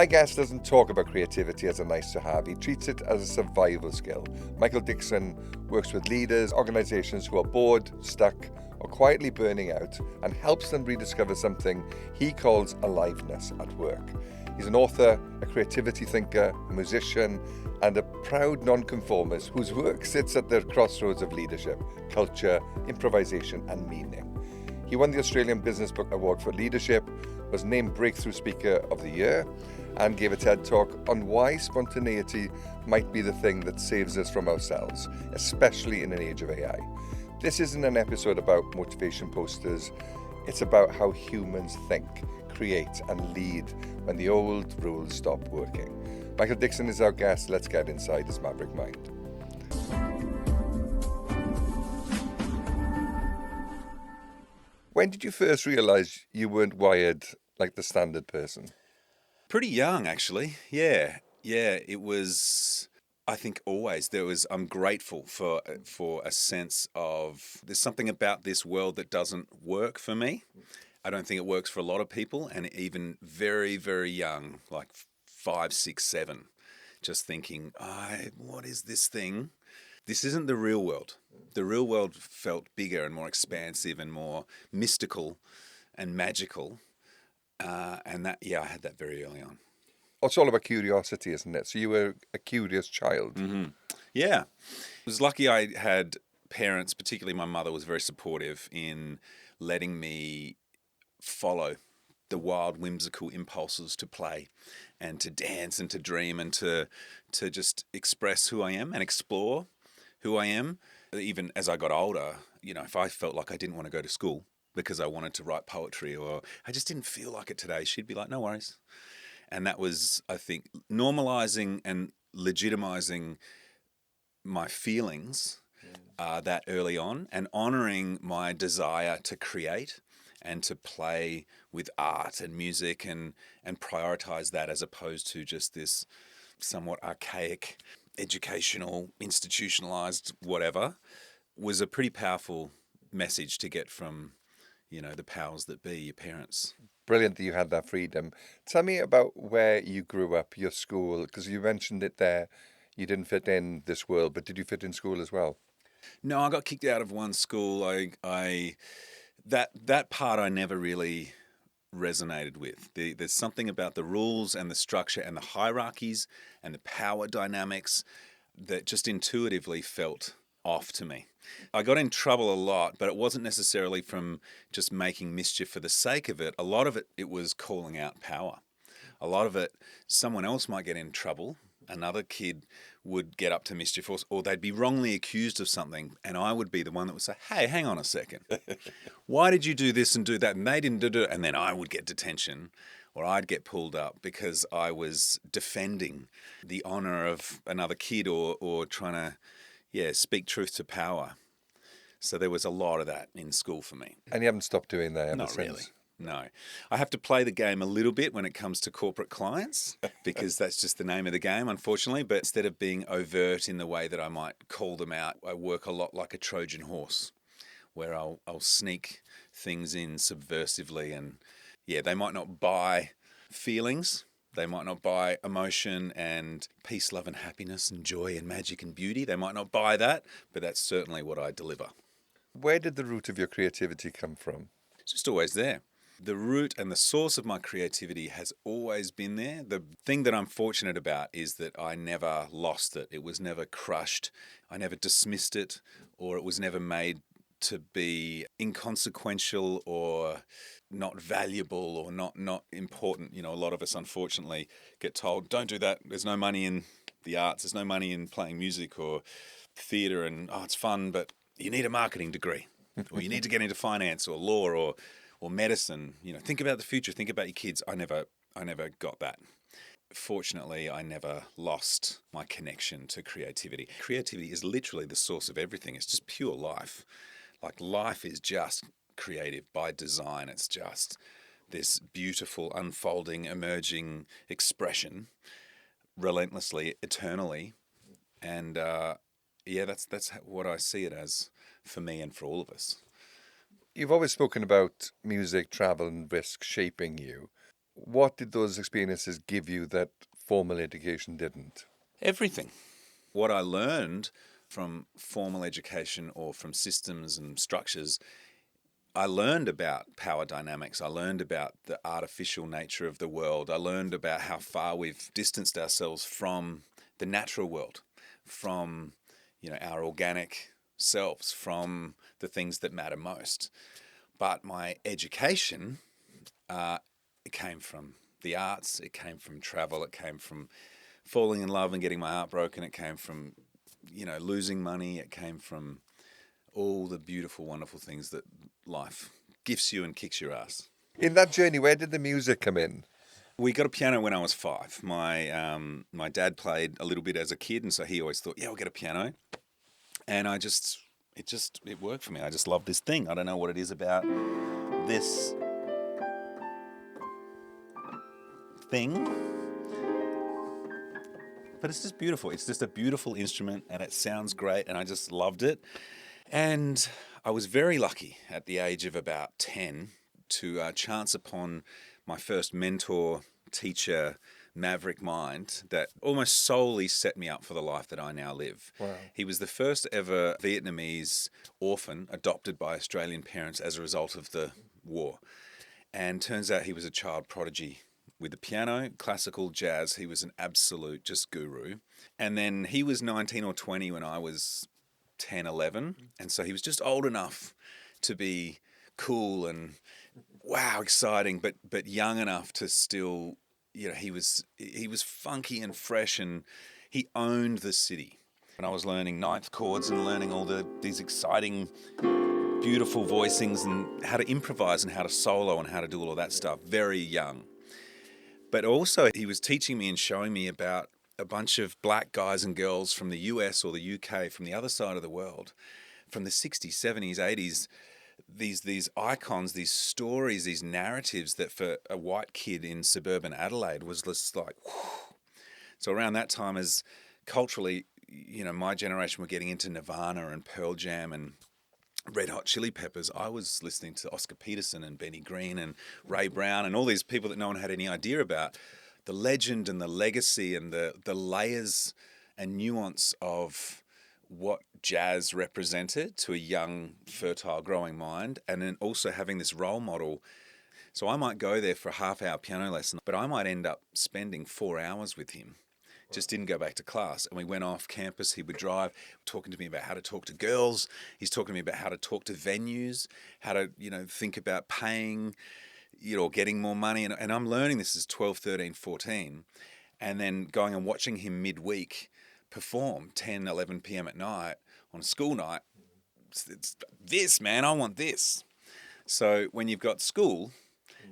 My guest doesn't talk about creativity as a nice to have, he treats it as a survival skill. Mykel Dixon works with leaders, organisations who are bored, stuck, or quietly burning out, and helps them rediscover something he calls aliveness at work. He's an author, a creativity thinker, a musician, and a proud nonconformist whose work sits at the crossroads of leadership, culture, improvisation, and meaning. He won the Australian Business Book Award for Leadership, was named Breakthrough Speaker of the Year, and gave a TED Talk on why spontaneity might be the thing that saves us from ourselves, especially in an age of AI. This isn't an episode about motivation posters, it's about how humans think, create, and lead when the old rules stop working. Mykel Dixon is our guest. Let's get inside his maverick mind. When did you first realise you weren't wired like the standard person? Pretty young, actually. Yeah. It was. I think always I'm grateful for a sense of there's something about this world that doesn't work for me. I don't think it works for a lot of people, and even very, very young, like 5, 6, 7, just thinking, what is this thing? This isn't the real world. The real world felt bigger and more expansive and more mystical and magical. And that, I had that very early on. It's all about curiosity, isn't it? So you were a curious child. Mm-hmm. Yeah. I was lucky I had parents, particularly my mother was very supportive in letting me follow the wild, whimsical impulses to play and to dance and to dream and to just express who I am and explore who I am. Even as I got older, if I felt like I didn't want to go to school because I wanted to write poetry or I just didn't feel like it today, she'd be like, no worries. And that was, I think, normalizing and legitimizing my feelings that early on and honoring my desire to create and to play with art and music and prioritize that as opposed to just this somewhat archaic, educational, institutionalized whatever, was a pretty powerful message to get from, the powers that be, your parents. Brilliant that you had that freedom. Tell me about where you grew up, your school, because you mentioned it there. You didn't fit in this world, but did you fit in school as well? No, I got kicked out of one school. That part I never really resonated with. There's something about the rules and the structure and the hierarchies and the power dynamics that just intuitively felt off to me. I got in trouble a lot, but it wasn't necessarily from just making mischief for the sake of it. A lot of it was calling out power. A lot of it, someone else might get in trouble. Another kid would get up to mischief or they'd be wrongly accused of something and I would be the one that would say, hey, hang on a second. Why did you do this and do that? And they didn't do it. And then I would get detention or I'd get pulled up because I was defending the honor of another kid or trying to, speak truth to power. So there was a lot of that in school for me. And you haven't stopped doing that ever Not since? Really. No. I have to play the game a little bit when it comes to corporate clients because that's just the name of the game, unfortunately. But instead of being overt in the way that I might call them out, I work a lot like a Trojan horse where I'll sneak things in subversively. And they might not buy feelings. They might not buy emotion and peace, love and happiness and joy and magic and beauty. They might not buy that, but that's certainly what I deliver. Where did the root of your creativity come from? It's just always there. The root and the source of my creativity has always been there. The thing that I'm fortunate about is that I never lost it. It was never crushed. I never dismissed it, or it was never made to be inconsequential or not valuable or not important. A lot of us unfortunately get told, don't do that. There's no money in the arts. There's no money in playing music or theatre and, it's fun, but you need a marketing degree or you need to get into finance or law or medicine. Think about the future. Think about your kids. I never got that. Fortunately, I never lost my connection to creativity. Creativity is literally the source of everything. It's just pure life. Like life is just creative by design. It's just this beautiful, unfolding, emerging expression, relentlessly, eternally. And that's what I see it as for me and for all of us. You've always spoken about music, travel and risk shaping you. what did those experiences give you that formal education didn't? Everything. What I learned from formal education or from systems and structures, I learned about power dynamics. I learned about the artificial nature of the world. I learned about how far we've distanced ourselves from the natural world, from our organic selves, from the things that matter most. But my education, it came from the arts, it came from travel, it came from falling in love and getting my heart broken, it came from losing money, it came from all the beautiful, wonderful things that life gifts you and kicks your ass. In that journey, where did the music come in? We got a piano when I was 5. My dad played a little bit as a kid, and so he always thought, we'll get a piano. And it worked for me. I just love this thing. I don't know what it is about this thing, but it's just beautiful. It's just a beautiful instrument, and it sounds great, and I just loved it. And I was very lucky at the age of about 10 to chance upon my first mentor, teacher, Maverick Mind, that almost solely set me up for the life that I now live. Wow. He was the first ever Vietnamese orphan adopted by Australian parents as a result of the war. And turns out he was a child prodigy with the piano, classical, jazz. He was an absolute just guru. And then he was 19 or 20 when I was 10, 11. And so he was just old enough to be cool and wow, exciting, but young enough to still, he was funky and fresh, and he owned the city. And I was learning ninth chords and learning all these exciting, beautiful voicings and how to improvise and how to solo and how to do all of that stuff very young. But also he was teaching me and showing me about a bunch of black guys and girls from the US or the UK, from the other side of the world, from the 60s, 70s, 80s, these icons, these stories, these narratives that for a white kid in suburban Adelaide was just like, whew. So around that time, as culturally, my generation were getting into Nirvana and Pearl Jam and Red Hot Chili Peppers, I was listening to Oscar Peterson and Benny Green and Ray Brown and all these people that no one had any idea about. The legend and the legacy and the layers and nuance of what jazz represented to a young, fertile, growing mind, and then also having this role model. So I might go there for a half-hour piano lesson, but I might end up spending 4 hours with him. Just didn't go back to class. And we went off campus. He would drive, talking to me about how to talk to girls. He's talking to me about how to talk to venues, how to, think about paying, getting more money. And I'm learning this as 12, 13, 14. And then going and watching him midweek perform 10, 11 p.m. at night on a school night. It's this, man, I want this. So when you've got school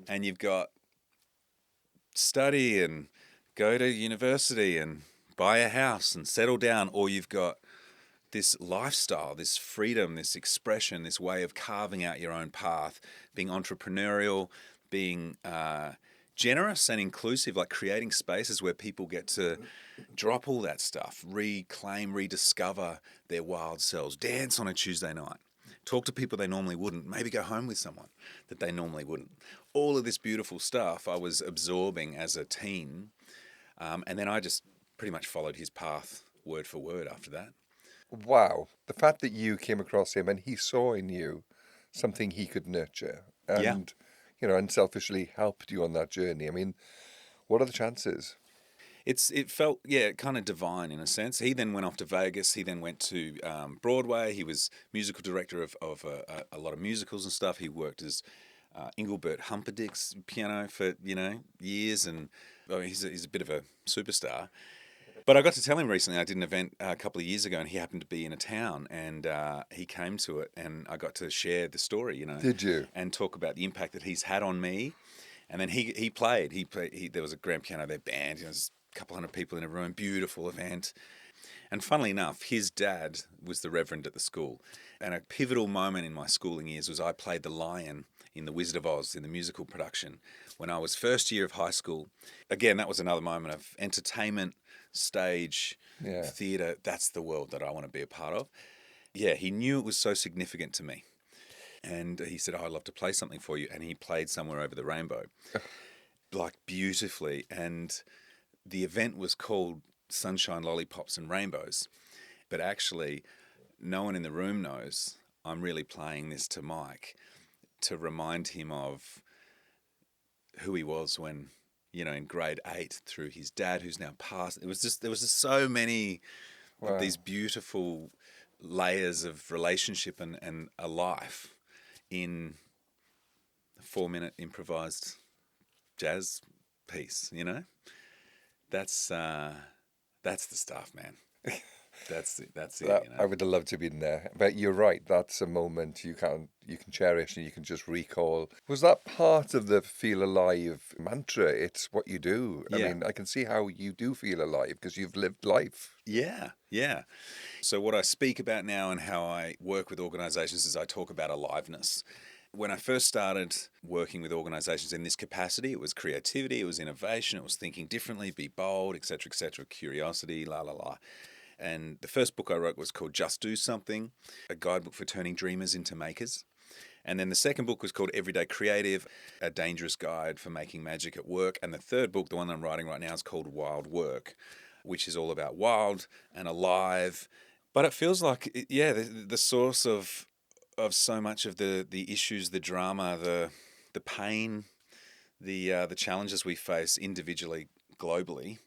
and you've got study and go to university and buy a house and settle down, or you've got this lifestyle, this freedom, this expression, this way of carving out your own path, being entrepreneurial, being generous and inclusive, like creating spaces where people get to drop all that stuff, reclaim, rediscover their wild selves, dance on a Tuesday night, talk to people they normally wouldn't, maybe go home with someone that they normally wouldn't. All of this beautiful stuff I was absorbing as a teen, and then I just pretty much followed his path word for word after that. Wow. The fact that you came across him and he saw in you something he could nurture and, unselfishly helped you on that journey. I mean, what are the chances? It felt, kind of divine in a sense. He then went off to Vegas. He then went to Broadway. He was musical director of a lot of musicals and stuff. He worked as Engelbert Humperdinck's piano for, years. And he's a bit of a superstar. But I got to tell him recently, I did an event a couple of years ago, and he happened to be in a town, and he came to it, and I got to share the story, Did you? and talk about the impact that he's had on me. And then he played. There was a grand piano, their band, there's a couple hundred people in a room, beautiful event. And funnily enough, his dad was the reverend at the school. And a pivotal moment in my schooling years was I played the lion in The Wizard of Oz, in the musical production, when I was first year of high school. Again, that was another moment of entertainment, stage, theatre. That's the world that I want to be a part of. Yeah, he knew it was so significant to me. And he said, I'd love to play something for you. And he played Somewhere Over the Rainbow. like beautifully. And the event was called Sunshine, Lollipops and Rainbows. But actually, no one in the room knows I'm really playing this to Mike to remind him of who he was when, in grade 8 through his dad, who's now passed. There was just so many of Wow. these beautiful layers of relationship and a life in a 4-minute improvised jazz piece, That's the stuff, man. That's it. I would have loved to have been there. But you're right, that's a moment you can cherish and you can just recall. Was that part of the feel alive mantra? It's what you do. I Yeah. mean, I can see how you do feel alive because you've lived life. Yeah, yeah. So what I speak about now and how I work with organizations is I talk about aliveness. When I first started working with organizations in this capacity, it was creativity, it was innovation, it was thinking differently, be bold, etc., curiosity, la la la. And the first book I wrote was called Just Do Something, a guidebook for turning dreamers into makers. And then the second book was called Everyday Creative, a dangerous guide for making magic at work. And the third book, the one I'm writing right now, is called Wild Work, which is all about wild and alive. But it feels like, the source of so much of the issues, the drama, the pain, the challenges we face individually, globally,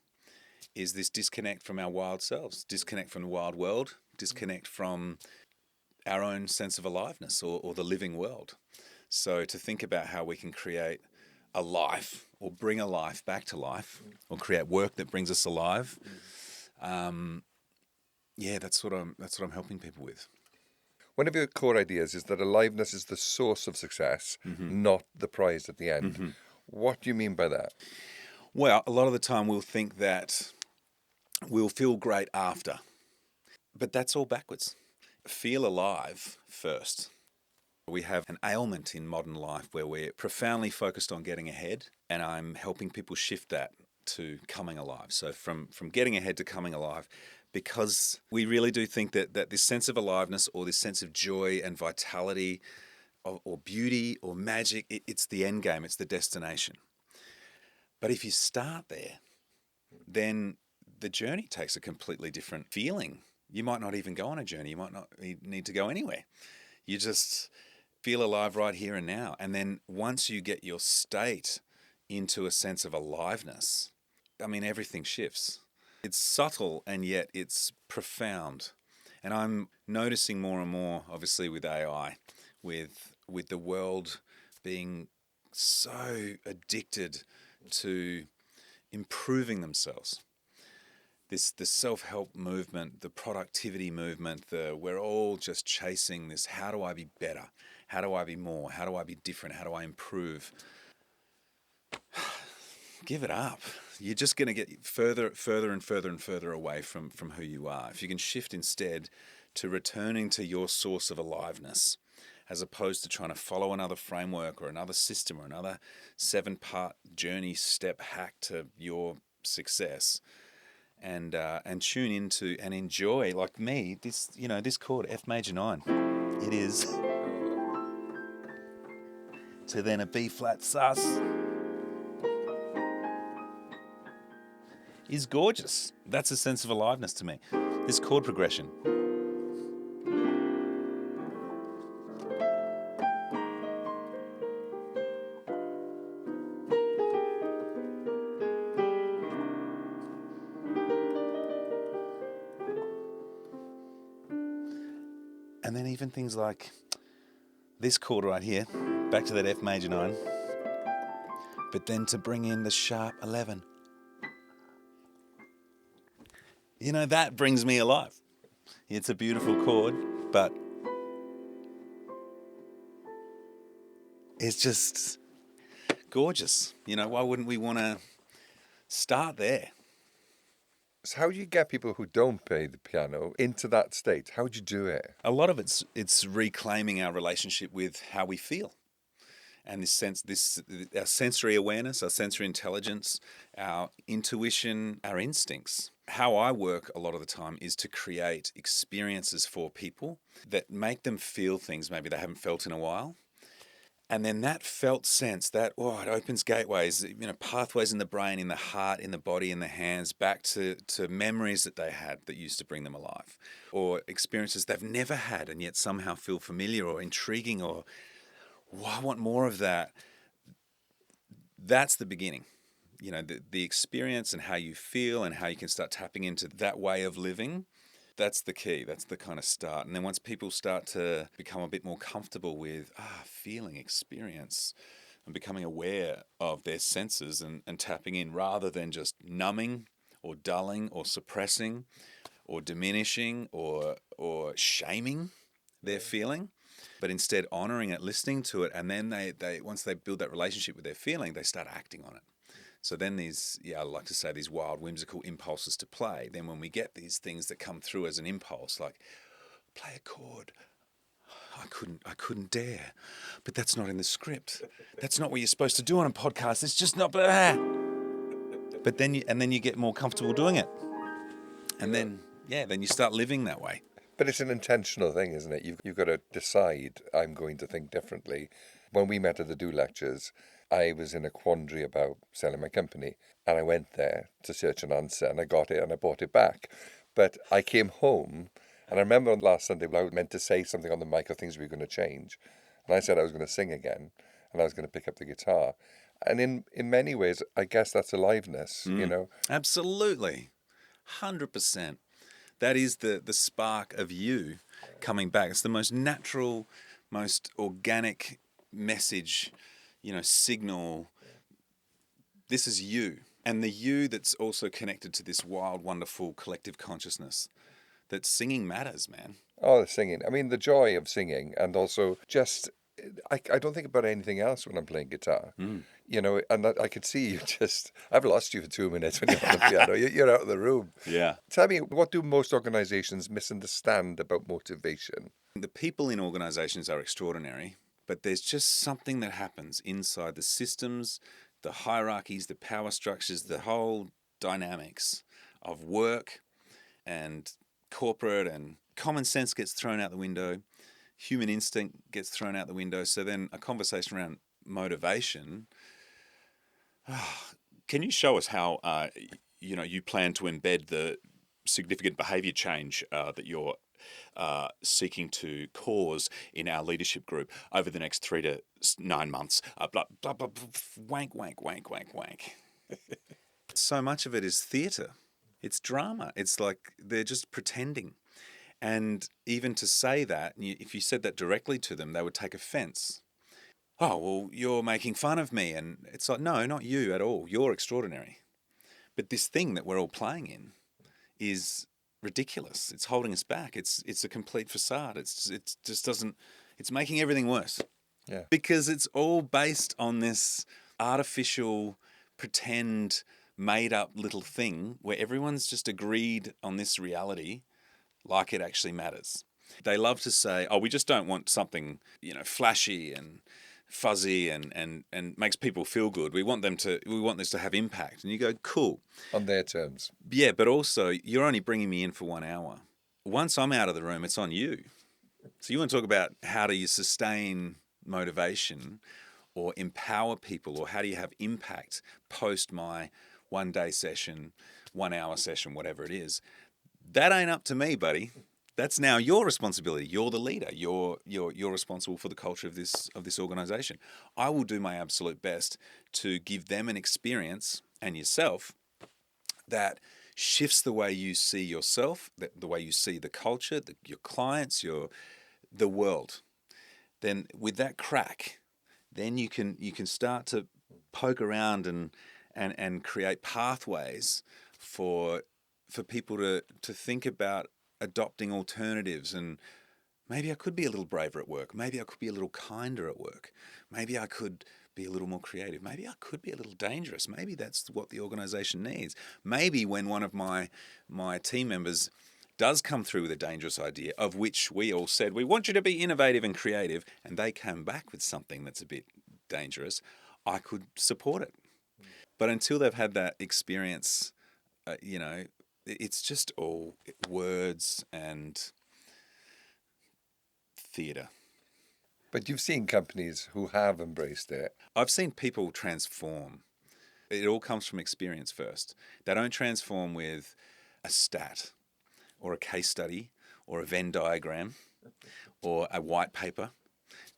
is this disconnect from our wild selves, disconnect from the wild world, disconnect from our own sense of aliveness or the living world. So to think about how we can create a life or bring a life back to life or create work that brings us alive, that's what I'm helping people with. One of your core ideas is that aliveness is the source of success, not the prize at the end. What do you mean by that? Well, a lot of the time we'll think that we'll feel great after, but that's all backwards. Feel alive first. We have an ailment in modern life where we're profoundly focused on getting ahead, and I'm helping people shift that to coming alive. So from getting ahead to coming alive, because we really do think that this sense of aliveness or this sense of joy and vitality or beauty or magic, it's the end game, it's the destination. But if you start there, then the journey takes a completely different feeling. You might not even go on a journey. You might not need to go anywhere. You just feel alive right here and now. And then once you get your state into a sense of aliveness, I mean, everything shifts. It's subtle and yet it's profound. And I'm noticing more and more, obviously with AI, with the world being so addicted to improving themselves. The self-help movement, the productivity movement, we're all just chasing this, how do I be better? How do I be more? How do I be different? How do I improve? Give it up. You're just going to get further and further away from who you are. If you can shift instead to returning to your source of aliveness, as opposed to trying to follow another framework or another system or another 7-part journey step hack to your success, and tune into and enjoy, like me, this chord F major 9. It is to then a B flat sus is gorgeous. That's a sense of aliveness to me. This chord progression. And then even things like this chord right here, back to that F major 9, but then to bring in the sharp 11. That brings me alive. It's a beautiful chord, but it's just gorgeous. Why wouldn't we want to start there? So how do you get people who don't play the piano into that state? How do you do it? A lot of it's reclaiming our relationship with how we feel. And our sensory awareness, our sensory intelligence, our intuition, our instincts. How I work a lot of the time is to create experiences for people that make them feel things maybe they haven't felt in a while, And then that felt sense, that, it opens gateways, pathways in the brain, in the heart, in the body, in the hands, back to memories that they had that used to bring them alive, or experiences they've never had and yet somehow feel familiar or intriguing, or, I want more of that. That's the beginning. The experience and how you feel and how you can start tapping into that way of living. That's the key. That's the kind of start. And then once people start to become a bit more comfortable with feeling, experience, and becoming aware of their senses and tapping in rather than just numbing or dulling or suppressing or diminishing or shaming their feeling, but instead honoring it, listening to it, and then they once they build that relationship with their feeling, they start acting on it. So then I like to say these wild, whimsical impulses to play. Then when we get these things that come through as an impulse, like play a chord, I couldn't dare, but that's not in the script. That's not what you're supposed to do on a podcast. It's just not. But then you get more comfortable doing it, and then you start living that way. But it's an intentional thing, isn't it? You've got to decide, I'm going to think differently. When we met at the Do Lectures, I was in a quandary about selling my company, and I went there to search an answer, and I got it, and I bought it back. But I came home, and I remember on last Sunday when I was meant to say something on the mic of things we were going to change, and I said I was going to sing again, and I was going to pick up the guitar. And in many ways, I guess that's aliveness, Absolutely. 100%. That is the spark of you coming back. It's the most natural, most organic message, signal. This is you. And the you that's also connected to this wild, wonderful collective consciousness. That singing matters, man. Oh, the singing. I mean, the joy of singing, and also just, I don't think about anything else when I'm playing guitar. And I could see you I've lost you for 2 minutes when you're on the piano. You're out of the room. Yeah. Tell me, what do most organizations misunderstand about motivation? The people in organizations are extraordinary, but there's just something that happens inside the systems, the hierarchies, the power structures, the whole dynamics of work and corporate, and common sense gets thrown out the window. Human instinct gets thrown out the window. So then a conversation around motivation. Can you show us how you plan to embed the significant behaviour change that you're seeking to cause in our leadership group over the next 3 to 9 months? Blah, blah, blah, wank, wank, wank, wank, wank. So much of it is theatre. It's drama. It's like they're just pretending. And even to say that, if you said that directly to them, they would take offence. Oh, well, you're making fun of me. And it's like, no, not you at all. You're extraordinary. But this thing that we're all playing in is ridiculous. It's holding us back. It's a complete facade. It just doesn't, it's making everything worse. Yeah. Because it's all based on this artificial, pretend, made up little thing where everyone's just agreed on this reality like it actually matters. They love to say, we just don't want something, flashy and fuzzy and makes people feel good. We want this to have impact. And you go, cool. On their terms. Yeah, but also you're only bringing me in for 1 hour. Once I'm out of the room, it's on you. So you want to talk about how do you sustain motivation or empower people, or how do you have impact post my 1 day session, 1 hour session, whatever it is. That ain't up to me, buddy. That's now your responsibility. You're the leader. You're responsible for the culture of this organization. I will do my absolute best to give them an experience and yourself that shifts the way you see yourself, the way you see the culture, your clients, the world. Then with that crack, then you can start to poke around and create pathways for people to think about adopting alternatives. And maybe I could be a little braver at work. Maybe I could be a little kinder at work. Maybe I could be a little more creative. Maybe I could be a little dangerous. Maybe that's what the organization needs. Maybe when one of my team members does come through with a dangerous idea, of which we all said, we want you to be innovative and creative, and they come back with something that's a bit dangerous, I could support it. But until they've had that experience, it's just all words and theatre. But you've seen companies who have embraced it. I've seen people transform. It all comes from experience first. They don't transform with a stat or a case study or a Venn diagram or a white paper.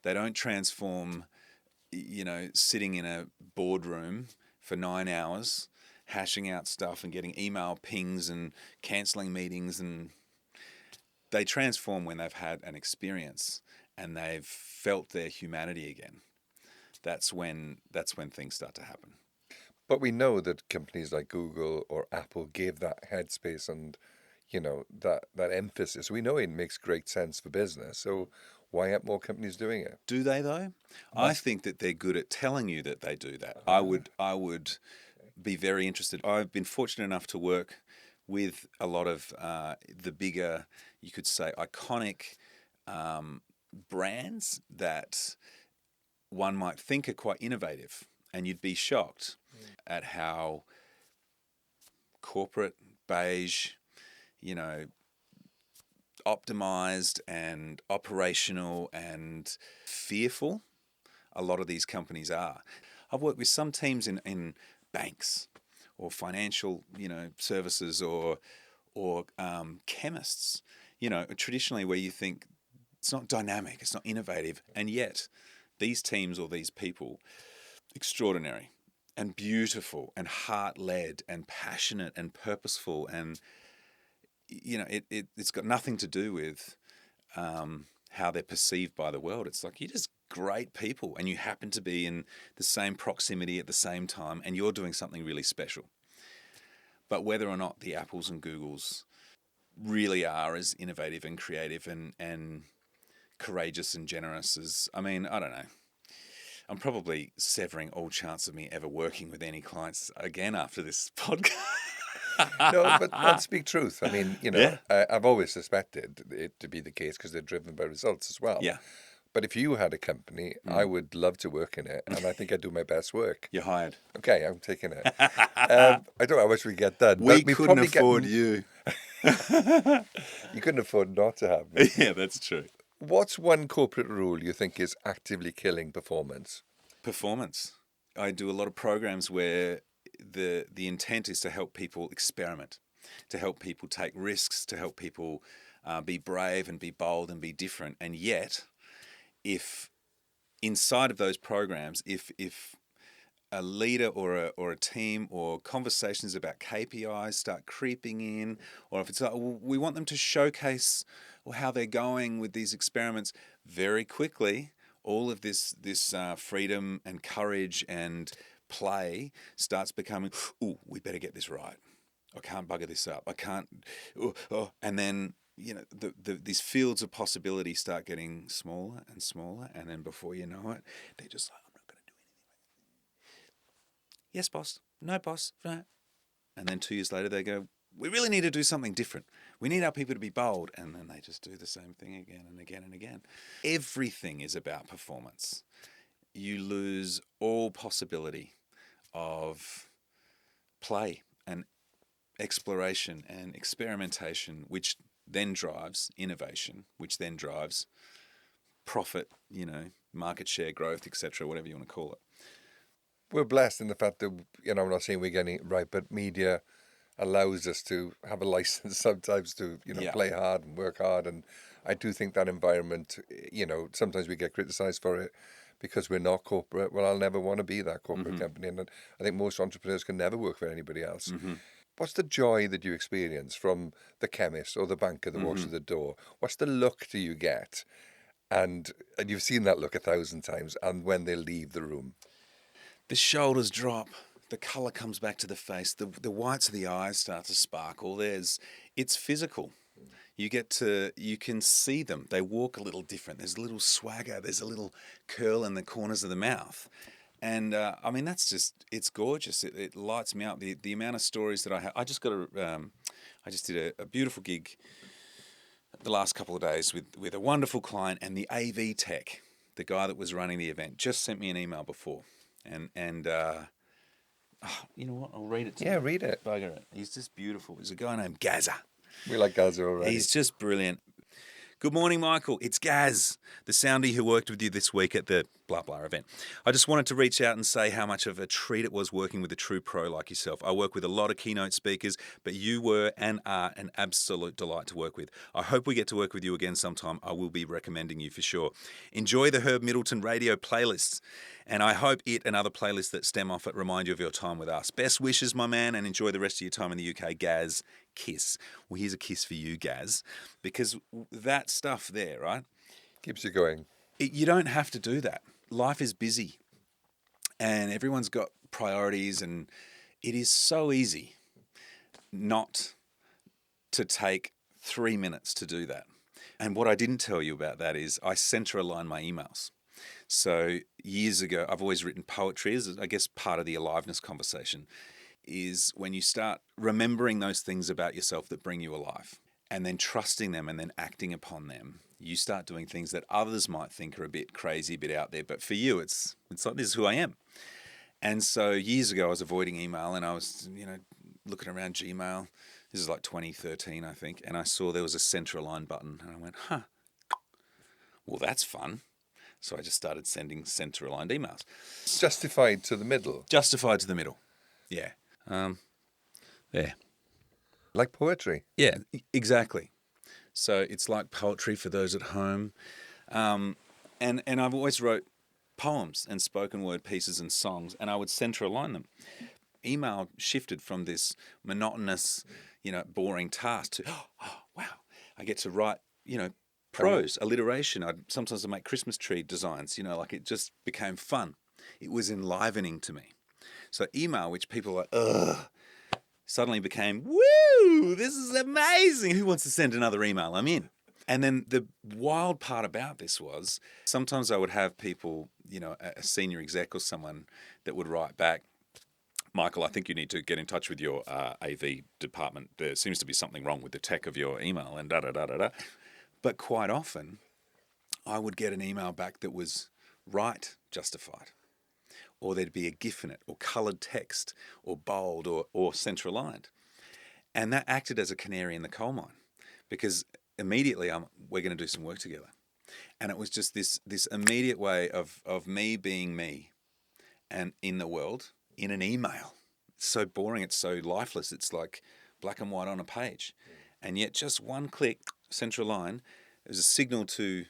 They don't transform, sitting in a boardroom for 9 hours, hashing out stuff and getting email pings and cancelling meetings. And they transform when they've had an experience and they've felt their humanity again. That's when things start to happen. But we know that companies like Google or Apple gave that headspace and, that emphasis. We know it makes great sense for business. So why aren't more companies doing it? Do they though? I think that they're good at telling you that they do that. I would be very interested. I've been fortunate enough to work with a lot of the bigger, you could say, iconic brands that one might think are quite innovative, and you'd be shocked at how corporate, beige, optimized and operational and fearful a lot of these companies are. I've worked with some teams in banks or financial, services or chemists, traditionally where you think it's not dynamic, it's not innovative, and yet these teams or these people, extraordinary and beautiful and heart-led and passionate and purposeful, and it's got nothing to do with how they're perceived by the world. It's like you're just great people and you happen to be in the same proximity at the same time and you're doing something really special. But whether or not the Apples and Googles really are as innovative and creative and courageous and generous as, I don't know. I'm probably severing all chance of me ever working with any clients again after this podcast. No, but speak truth. Yeah. I've always suspected it to be the case because they're driven by results as well. Yeah. But if you had a company, I would love to work in it, and I think I'd do my best work. You're hired. Okay, I'm taking it. I don't know how much we get done. We but couldn't afford you. You couldn't afford not to have me. Yeah, that's true. What's one corporate rule you think is actively killing performance? Performance. I do a lot of programs where the intent is to help people experiment, to help people take risks, to help people be brave and be bold and be different. And yet, if inside of those programs, if a leader or a team or conversations about KPIs start creeping in, or if it's like, well, we want them to showcase how they're going with these experiments, very quickly, all of this freedom and courage and play starts becoming, we better get this right. I can't bugger this up. I can't, and then, these fields of possibility start getting smaller and smaller, and then before you know it, they're just like, I'm not going to do anything. Yes, boss. No, boss. No. And then 2 years later, they go, we really need to do something different. We need our people to be bold. And then they just do the same thing again and again and again. Everything is about performance. You lose all possibility of play and exploration and experimentation, which then drives innovation, which then drives profit, market share growth, etc., whatever you want to call it. We're blessed in the fact that, I'm not saying we're getting it right, but media allows us to have a license sometimes to, play hard and work hard. And I do think that environment, sometimes we get criticised for it because we're not corporate. Well, I'll never want to be that corporate company. And I think most entrepreneurs can never work for anybody else. What's the joy that you experience from the chemist or the banker that walks through the door? What's the look do you get? And you've seen that look 1,000 times. And when they leave the room, the shoulders drop, the colour comes back to the face, the whites of the eyes start to sparkle. It's physical. You can see them. They walk a little different. There's a little swagger. There's a little curl in the corners of the mouth. And that's just, it's gorgeous. It lights me up. The amount of stories that I have. I just did a beautiful gig the last couple of days with a wonderful client, and the AV tech, the guy that was running the event, just sent me an email before. And you know what? I'll read it to you. Yeah, read it. Bugger it. He's just beautiful. He's a guy named Gaza. We like Gaza already. He's just brilliant. Good morning, Mykel. It's Gaz, the soundie who worked with you this week at the blah blah event. I just wanted to reach out and say how much of a treat it was working with a true pro like yourself. I work with a lot of keynote speakers, but you were and are an absolute delight to work with. I hope we get to work with you again sometime. I will be recommending you for sure. Enjoy the Herb Middleton radio playlists, and I hope it and other playlists that stem off it remind you of your time with us. Best wishes, my man, and enjoy the rest of your time in the UK. Gaz, kiss. Well, here's a kiss for you, Gaz, because that stuff there, right? Keeps you going. You don't have to do that. Life is busy and everyone's got priorities, and it is so easy not to take 3 minutes to do that. And what I didn't tell you about that is I center align my emails. So years ago, I've always written poetry as, I guess, part of the aliveness conversation is when you start remembering those things about yourself that bring you alive and then trusting them and then acting upon them, you start doing things that others might think are a bit crazy, a bit out there. But for you, it's like, this is who I am. And so years ago, I was avoiding email and I was, looking around Gmail. This is like 2013, I think. And I saw there was a center align button and I went, well, that's fun. So I just started sending center aligned emails. Justified to the middle. Justified to the middle. Yeah. There. Like poetry. Yeah, exactly. So it's like poetry for those at home. And I've always wrote poems and spoken word pieces and songs, and I would center align them. Email shifted from this monotonous, boring task to, wow, I get to write, prose, alliteration. Sometimes I make Christmas tree designs, it just became fun. It was enlivening to me. So email, which people are like, ugh, suddenly became, woo, this is amazing. Who wants to send another email? I'm in. And then the wild part about this was sometimes I would have people, a senior exec or someone that would write back, Mykel, I think you need to get in touch with your AV department. There seems to be something wrong with the tech of your email and da-da-da-da-da. But quite often, I would get an email back that was right, justified. Or there'd be a GIF in it, or coloured text, or bold, or center aligned. And that acted as a canary in the coal mine, because immediately we're going to do some work together. And it was just this immediate way of me being me and in the world, in an email. It's so boring, it's so lifeless, it's like black and white on a page. And yet just one click, central line, is a signal to,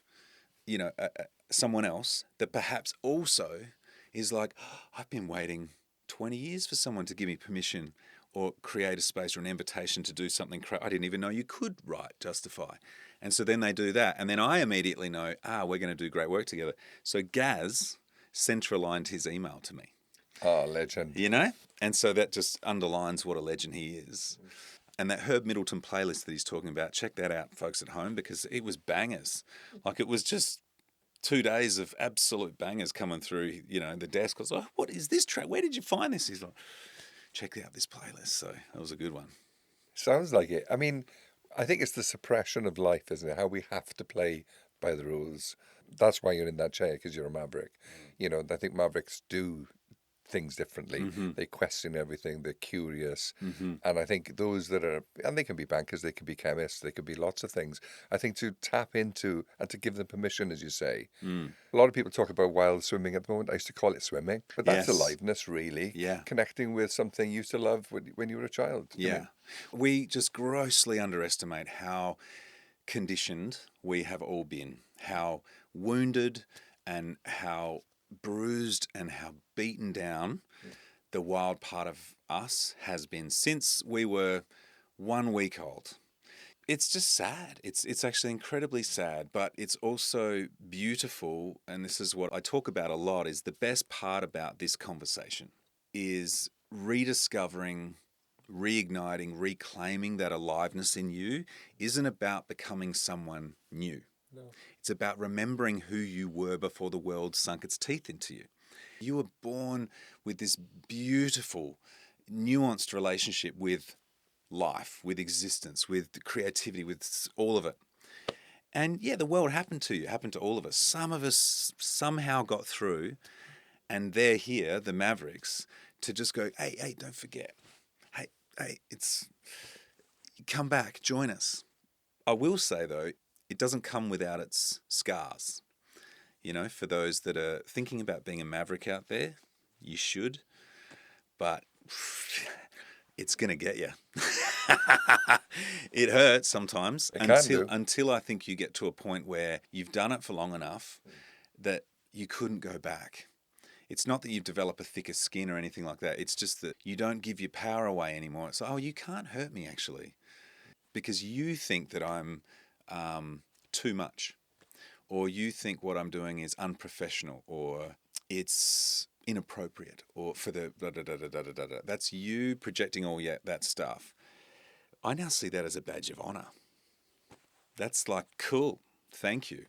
someone else that perhaps also is like, I've been waiting 20 years for someone to give me permission or create a space or an invitation to do something. I didn't even know you could write, justify. And so then they do that. And then I immediately know, we're going to do great work together. So Gaz center-aligned his email to me. Oh, legend. And so that just underlines what a legend he is. And that Herb Middleton playlist that he's talking about, check that out, folks at home, because it was bangers. Like, it was just 2 days of absolute bangers coming through, the desk. I was like, what is this track? Where did you find this? He's like, check out this playlist. So that was a good one. Sounds like it. I mean, I think it's the suppression of life, isn't it? How we have to play by the rules. That's why you're in that chair, because you're a maverick. I think mavericks do things differently. Mm-hmm. They question everything. They're curious. Mm-hmm. And I think those that are, and they can be bankers, they can be chemists, they could be lots of things. I think to tap into and to give them permission, as you say. A lot of people talk about wild swimming at the moment. I used to call it swimming, but that's aliveness, really. Yeah. Connecting with something you used to love when you were a child. Yeah. We just grossly underestimate how conditioned we have all been, how wounded and how bruised and how beaten down the wild part of us has been since we were 1 week old. It's just sad. It's actually incredibly sad, but it's also beautiful. And this is what I talk about a lot, is the best part about this conversation is rediscovering, reigniting, reclaiming that aliveness in you isn't about becoming someone new. No. It's about remembering who you were before the world sunk its teeth into you. You were born with this beautiful, nuanced relationship with life, with existence, with creativity, with all of it. And the world happened to you, happened to all of us. Some of us somehow got through, and they're here, the Mavericks, to just go, hey, don't forget. Hey, come back, join us. I will say, though, it doesn't come without its scars. For those that are thinking about being a maverick out there, you should, but it's going to get you. It hurts sometimes It can do. until I think you get to a point where you've done it for long enough that you couldn't go back. It's not that you've developed a thicker skin or anything like that. It's just that you don't give your power away anymore. It's you can't hurt me actually, because you think that I'm too much, or you think what I'm doing is unprofessional, or it's inappropriate, or for the da da da da da da da. That's you projecting all that stuff. I now see that as a badge of honor. That's like, cool, thank you.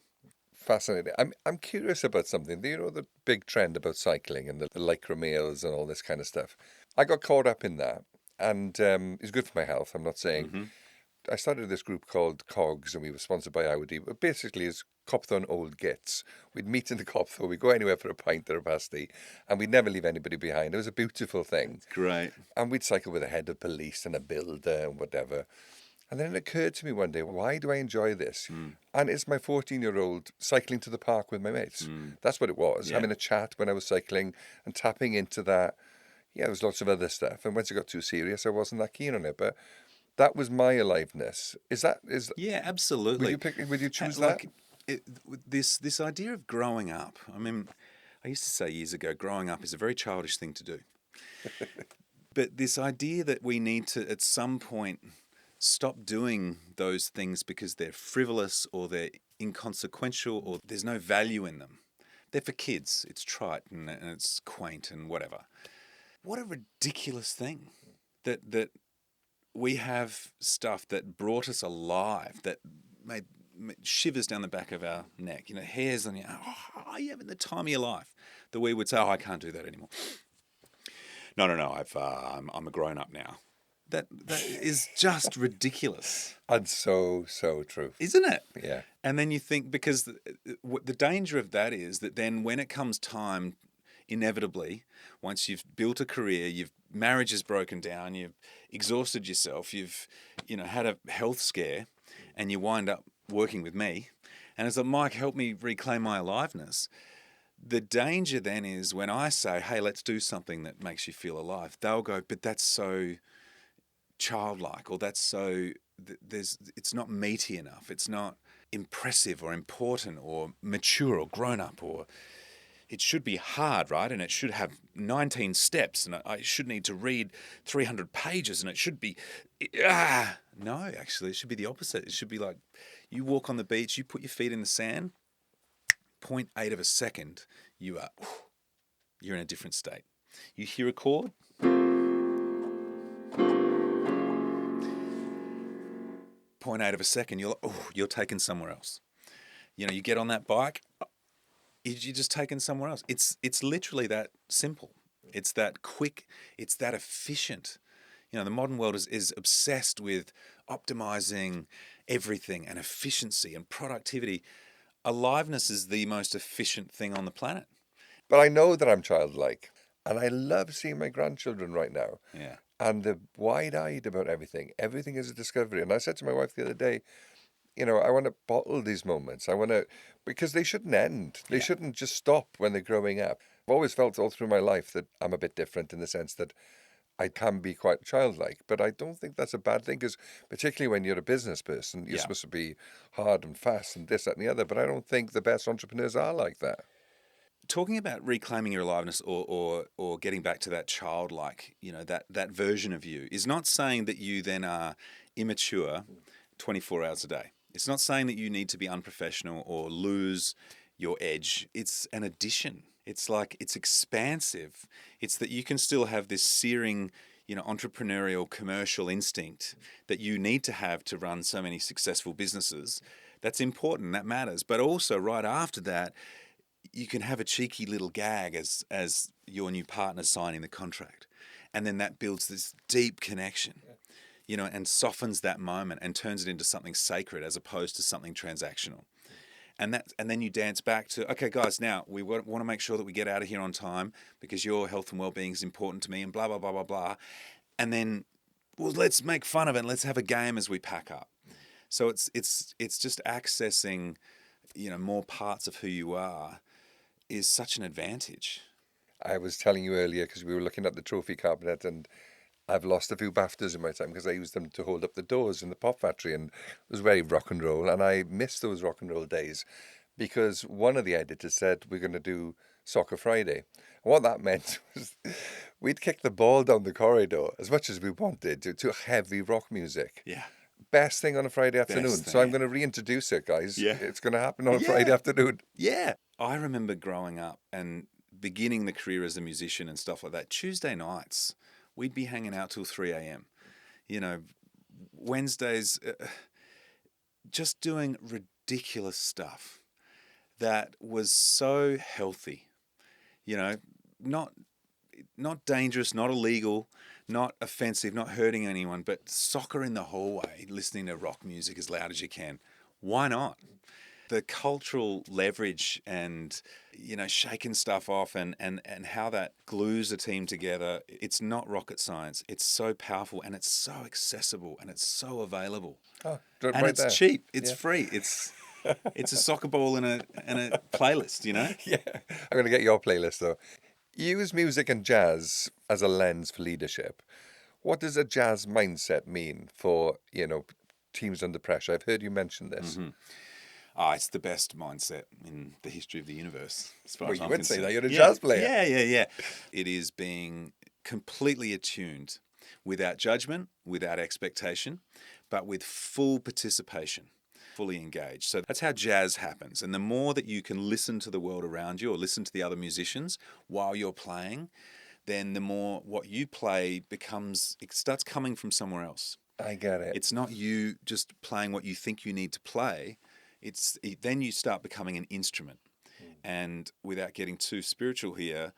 Fascinating. I'm curious about something. Do you know the big trend about cycling and the lycra males and all this kind of stuff? I got caught up in that, and it's good for my health. I'm not saying. I started this group called COGS, and we were sponsored by Audi. But basically, it's Copthorne Old Gits. We'd meet in the Copthorne, we'd go anywhere for a pint or a pasty, and we'd never leave anybody behind. It was a beautiful thing. Great. And we'd cycle with a head of police and a builder and whatever. And then it occurred to me one day, why do I enjoy this? And it's my 14-year-old cycling to the park with my mates. That's what it was, having a chat when I was cycling and tapping into that. Yeah, there was lots of other stuff. And once it got too serious, I wasn't that keen on it. But that was my aliveness. Yeah, absolutely. Would you choose that? This idea of growing up. I mean, I used to say years ago, growing up is a very childish thing to do. But this idea that we need to, at some point, stop doing those things because they're frivolous or they're inconsequential or there's no value in them. They're for kids. It's trite and it's quaint and whatever. What a ridiculous thing that we have stuff that brought us alive, that made shivers down the back of our neck, hairs on your, are you having the time of your life? That we would say, I can't do that anymore. No, I'm a grown up now. That is just ridiculous. And so true. Isn't it? Yeah. And then you think, because the danger of that is that then when it comes time, inevitably, once you've built a career, marriage is broken down, you've exhausted yourself, you've had a health scare, and you wind up working with me, and it's like, Mike, help me reclaim my aliveness. The danger then is when I say, hey, let's do something that makes you feel alive, they'll go, but that's so childlike, or that's so, it's not meaty enough, it's not impressive or important or mature or grown up, or it should be hard, right? And it should have 19 steps, and I should need to read 300 pages, and it should be... No, actually, it should be the opposite. It should be like, you walk on the beach, you put your feet in the sand, 0.8 of a second, you're in a different state. You hear a chord, 0.8 of a second, you're taken somewhere else. You get on that bike, you're just taken somewhere else. It's literally that simple. It's that quick. It's that efficient. The modern world is obsessed with optimizing everything and efficiency and productivity. Aliveness is the most efficient thing on the planet. But I know that I'm childlike, and I love seeing my grandchildren right now. Yeah. And they're wide-eyed about everything. Everything is a discovery. And I said to my wife the other day, I want to bottle these moments. Because they shouldn't end. They shouldn't just stop when they're growing up. I've always felt all through my life that I'm a bit different in the sense that I can be quite childlike, but I don't think that's a bad thing, because particularly when you're a business person, you're supposed to be hard and fast and this, that, and the other, but I don't think the best entrepreneurs are like that. Talking about reclaiming your aliveness or getting back to that childlike, that version of you, is not saying that you then are immature 24 hours a day. It's not saying that you need to be unprofessional or lose your edge. It's an addition. It's like, it's expansive. It's that you can still have this searing, entrepreneurial commercial instinct that you need to have to run so many successful businesses. That's important. That matters. But also right after that, you can have a cheeky little gag as your new partner signing the contract. And then that builds this deep connection, and softens that moment and turns it into something sacred as opposed to something transactional. And then you dance back to, okay, guys, now we want to make sure that we get out of here on time because your health and well-being is important to me, and blah, blah, blah, blah, blah. And then, let's make fun of it and let's have a game as we pack up. So it's just accessing, more parts of who you are is such an advantage. I was telling you earlier because we were looking at the trophy cabinet, and I've lost a few BAFTAs in my time because I used them to hold up the doors in the pop factory, and it was very rock and roll, and I miss those rock and roll days because one of the editors said we're going to do Soccer Friday. And what that meant was we'd kick the ball down the corridor as much as we wanted to heavy rock music. Yeah. Best thing on a Friday afternoon. Best So I'm thing. going to reintroduce it, guys. Yeah. It's going to happen on a Yeah. Friday afternoon. Yeah. I remember growing up and beginning the career as a musician and stuff like that. Tuesday nights, we'd be hanging out till 3 a.m. Wednesdays, just doing ridiculous stuff that was so healthy. Not dangerous, not illegal, not offensive, not hurting anyone, but soccer in the hallway, listening to rock music as loud as you can. Why not? The cultural leverage and, shaking stuff off and how that glues a team together, it's not rocket science. It's so powerful and it's so accessible and it's so available. Oh, And right it's there. cheap. It's Yeah. free. It's a soccer ball and a playlist, Yeah. I'm going to get your playlist, though. You use music and jazz as a lens for leadership. What does a jazz mindset mean for, teams under pressure? I've heard you mention this. It's the best mindset in the history of the universe, as far Well, as you I'm would say concerned. that. You're a jazz player. Yeah. It is being completely attuned without judgment, without expectation, but with full participation, fully engaged. So that's how jazz happens. And the more that you can listen to the world around you or listen to the other musicians while you're playing, then the more what you play it starts coming from somewhere else. I get it. It's not you just playing what you think you need to play. Then you start becoming an instrument. And without getting too spiritual here,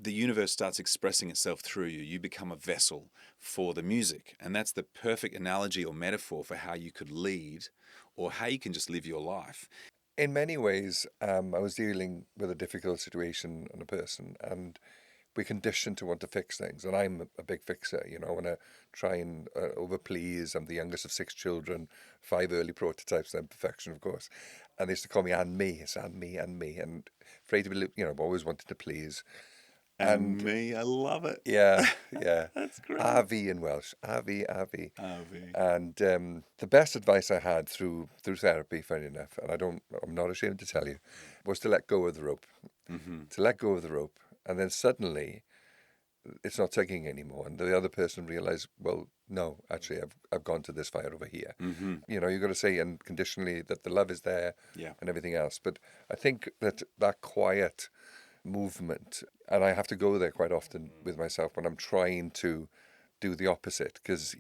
the universe starts expressing itself through you. You become a vessel for the music. And that's the perfect analogy or metaphor for how you could lead or how you can just live your life. In many ways, I was dealing with a difficult situation and a person, and we're conditioned to want to fix things. And I'm a big fixer, I want to try and overplease. I'm the youngest of 6 children, 5 early prototypes, then perfection, of course. And they used to call me and me. It's and me, and afraid to be, I've always wanted to please. And me, I love it. Yeah. That's great. Avi in Welsh. Avi. Avi. And the best advice I had through therapy, funny enough, and I'm not ashamed to tell you, was to let go of the rope. Mm-hmm. To let go of the rope. And then suddenly it's not tugging anymore. And the other person realized, well, no, actually, I've gone to this fire over here. Mm-hmm. You've got to say unconditionally that the love is there and everything else. But I think that quiet movement, and I have to go there quite often with myself when I'm trying to do the opposite, because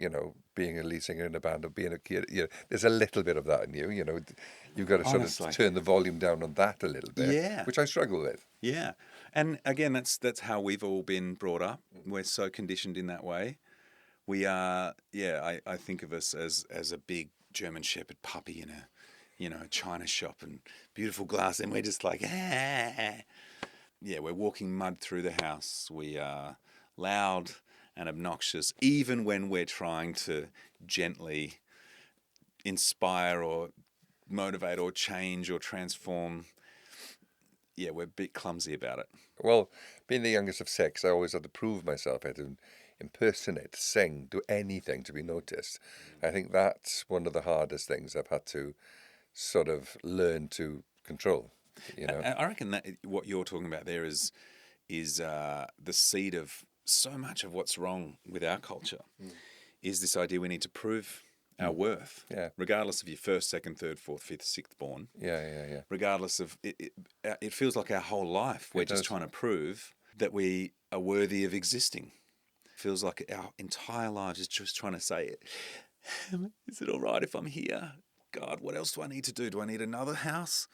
being a lead singer in a band or being a kid, there's a little bit of that in you. You've got to sort Honestly. of turn the volume down on that a little bit, which I struggle with. Yeah. And again, that's how we've all been brought up. We're so conditioned in that way. We are, I think of us as a big German Shepherd puppy in a china shop and beautiful glass, and we're just like, Yeah, we're walking mud through the house. We are loud and obnoxious, even when we're trying to gently inspire or motivate or change or transform. Yeah, we're a bit clumsy about it. Well, being the youngest of 6, I always had to prove myself. I had to impersonate, sing, do anything to be noticed. I think that's one of the hardest things I've had to sort of learn to control. I reckon that what you're talking about there is the seed of so much of what's wrong with our culture. Is this idea we need to prove our worth, regardless of your first, second, third, fourth, fifth, sixth born. Yeah. Regardless of it feels like our whole life we're just trying to prove that we are worthy of existing. Feels like our entire lives is just trying to say, is it all right if I'm here? God, what else do I need to do? Do I need another house?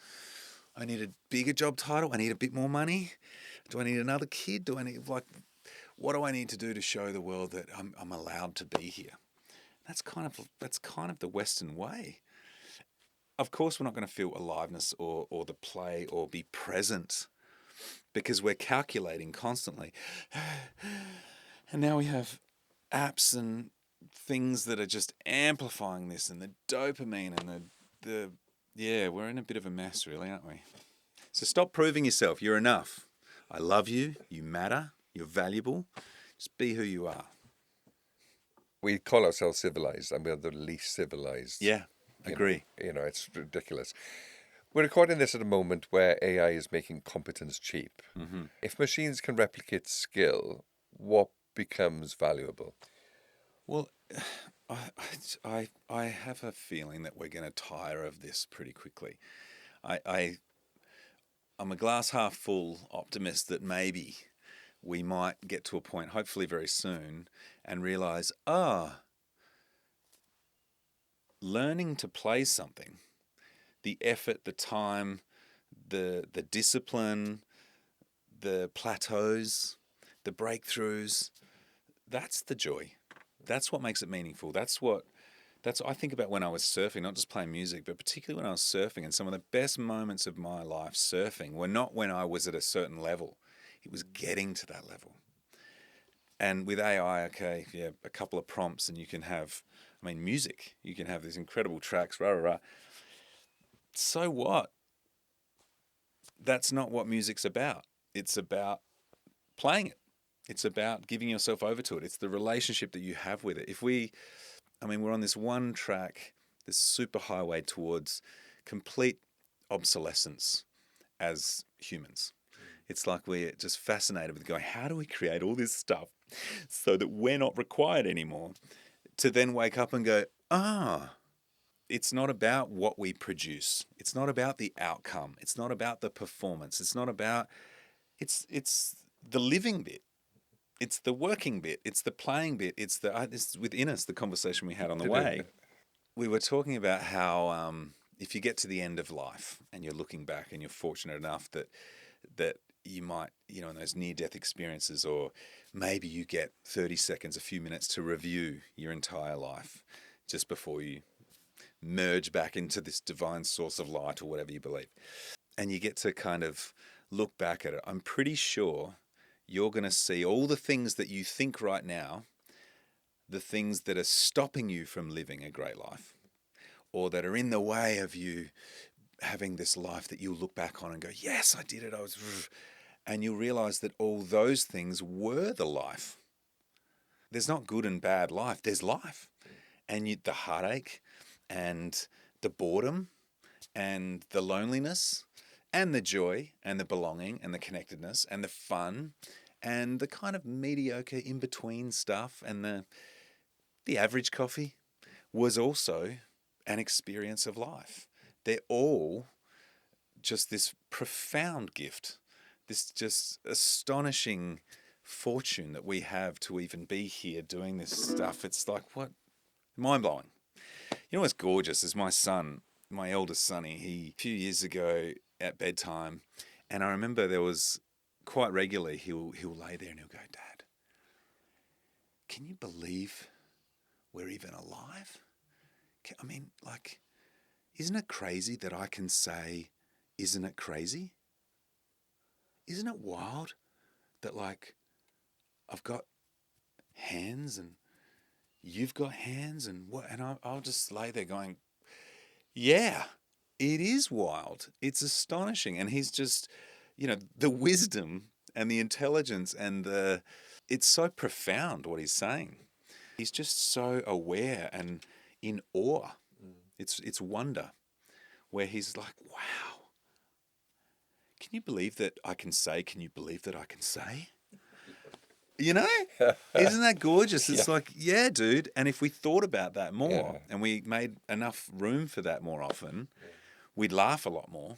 I need a bigger job title. I need a bit more money. Do I need another kid? Do I need what do I need to do to show the world that I'm allowed to be here? That's kind of the Western way. Of course, we're not going to feel aliveness or the play or be present because we're calculating constantly. And now we have apps and things that are just amplifying this, and the dopamine and the yeah, we're in a bit of a mess, really, aren't we? So stop proving yourself. You're enough. I love you. You matter. You're valuable. Just be who you are. We call ourselves civilized, and we're the least civilized. Yeah, agree. It's ridiculous. We're recording this at a moment where AI is making competence cheap. Mm-hmm. If machines can replicate skill, what becomes valuable? Well, I have a feeling that we're going to tire of this pretty quickly. I'm a glass half full optimist that maybe we might get to a point, hopefully very soon, and realize, learning to play something, the effort, the time, the discipline, the plateaus, the breakthroughs, that's the joy. That's what makes it meaningful. That's what I think about when I was surfing, not just playing music, but particularly when I was surfing. And some of the best moments of my life surfing were not when I was at a certain level. It was getting to that level. And with AI, okay, yeah, a couple of prompts and you can have, music. You can have these incredible tracks, rah, rah, rah. So what? That's not what music's about. It's about playing it. It's about giving yourself over to it. It's the relationship that you have with it. We're on this one track, this super highway towards complete obsolescence as humans. It's like we're just fascinated with going, how do we create all this stuff so that we're not required anymore? To then wake up and go, it's not about what we produce. It's not about the outcome. It's not about the performance. It's not about, it's the living bit. It's the working bit. It's the playing bit. It's within us, the conversation we had on the way. We were talking about how if you get to the end of life and you're looking back and you're fortunate enough that you might, in those near-death experiences, or maybe you get 30 seconds, a few minutes to review your entire life just before you merge back into this divine source of light or whatever you believe. And you get to kind of look back at it. I'm pretty sure you're going to see all the things that you think right now, the things that are stopping you from living a great life, or that are in the way of you having this life that you'll look back on and go, yes, I did it. And you'll realize that all those things were the life. There's not good and bad life. There's life. And the heartache and the boredom and the loneliness and the joy and the belonging and the connectedness and the fun and the kind of mediocre in-between stuff and the average coffee was also an experience of life. They're all just this profound gift, this just astonishing fortune that we have to even be here doing this stuff. It's like, what? Mind-blowing. You know what's gorgeous is my son, my eldest sonny, a few years ago at bedtime, and I remember there was quite regularly he'll lay there and he'll go, Dad, can you believe we're even alive? Isn't it crazy that I can say, isn't it crazy? Isn't it wild that I've got hands and you've got hands and what? And I'll just lay there going, yeah, it is wild. It's astonishing. And he's just, the wisdom and the intelligence and it's so profound what he's saying. He's just so aware and in awe. It's wonder where he's like, wow, can you believe that I can say, can you believe that I can say? Isn't that gorgeous? It's like, yeah, dude. And if we thought about that more and we made enough room for that more often, we'd laugh a lot more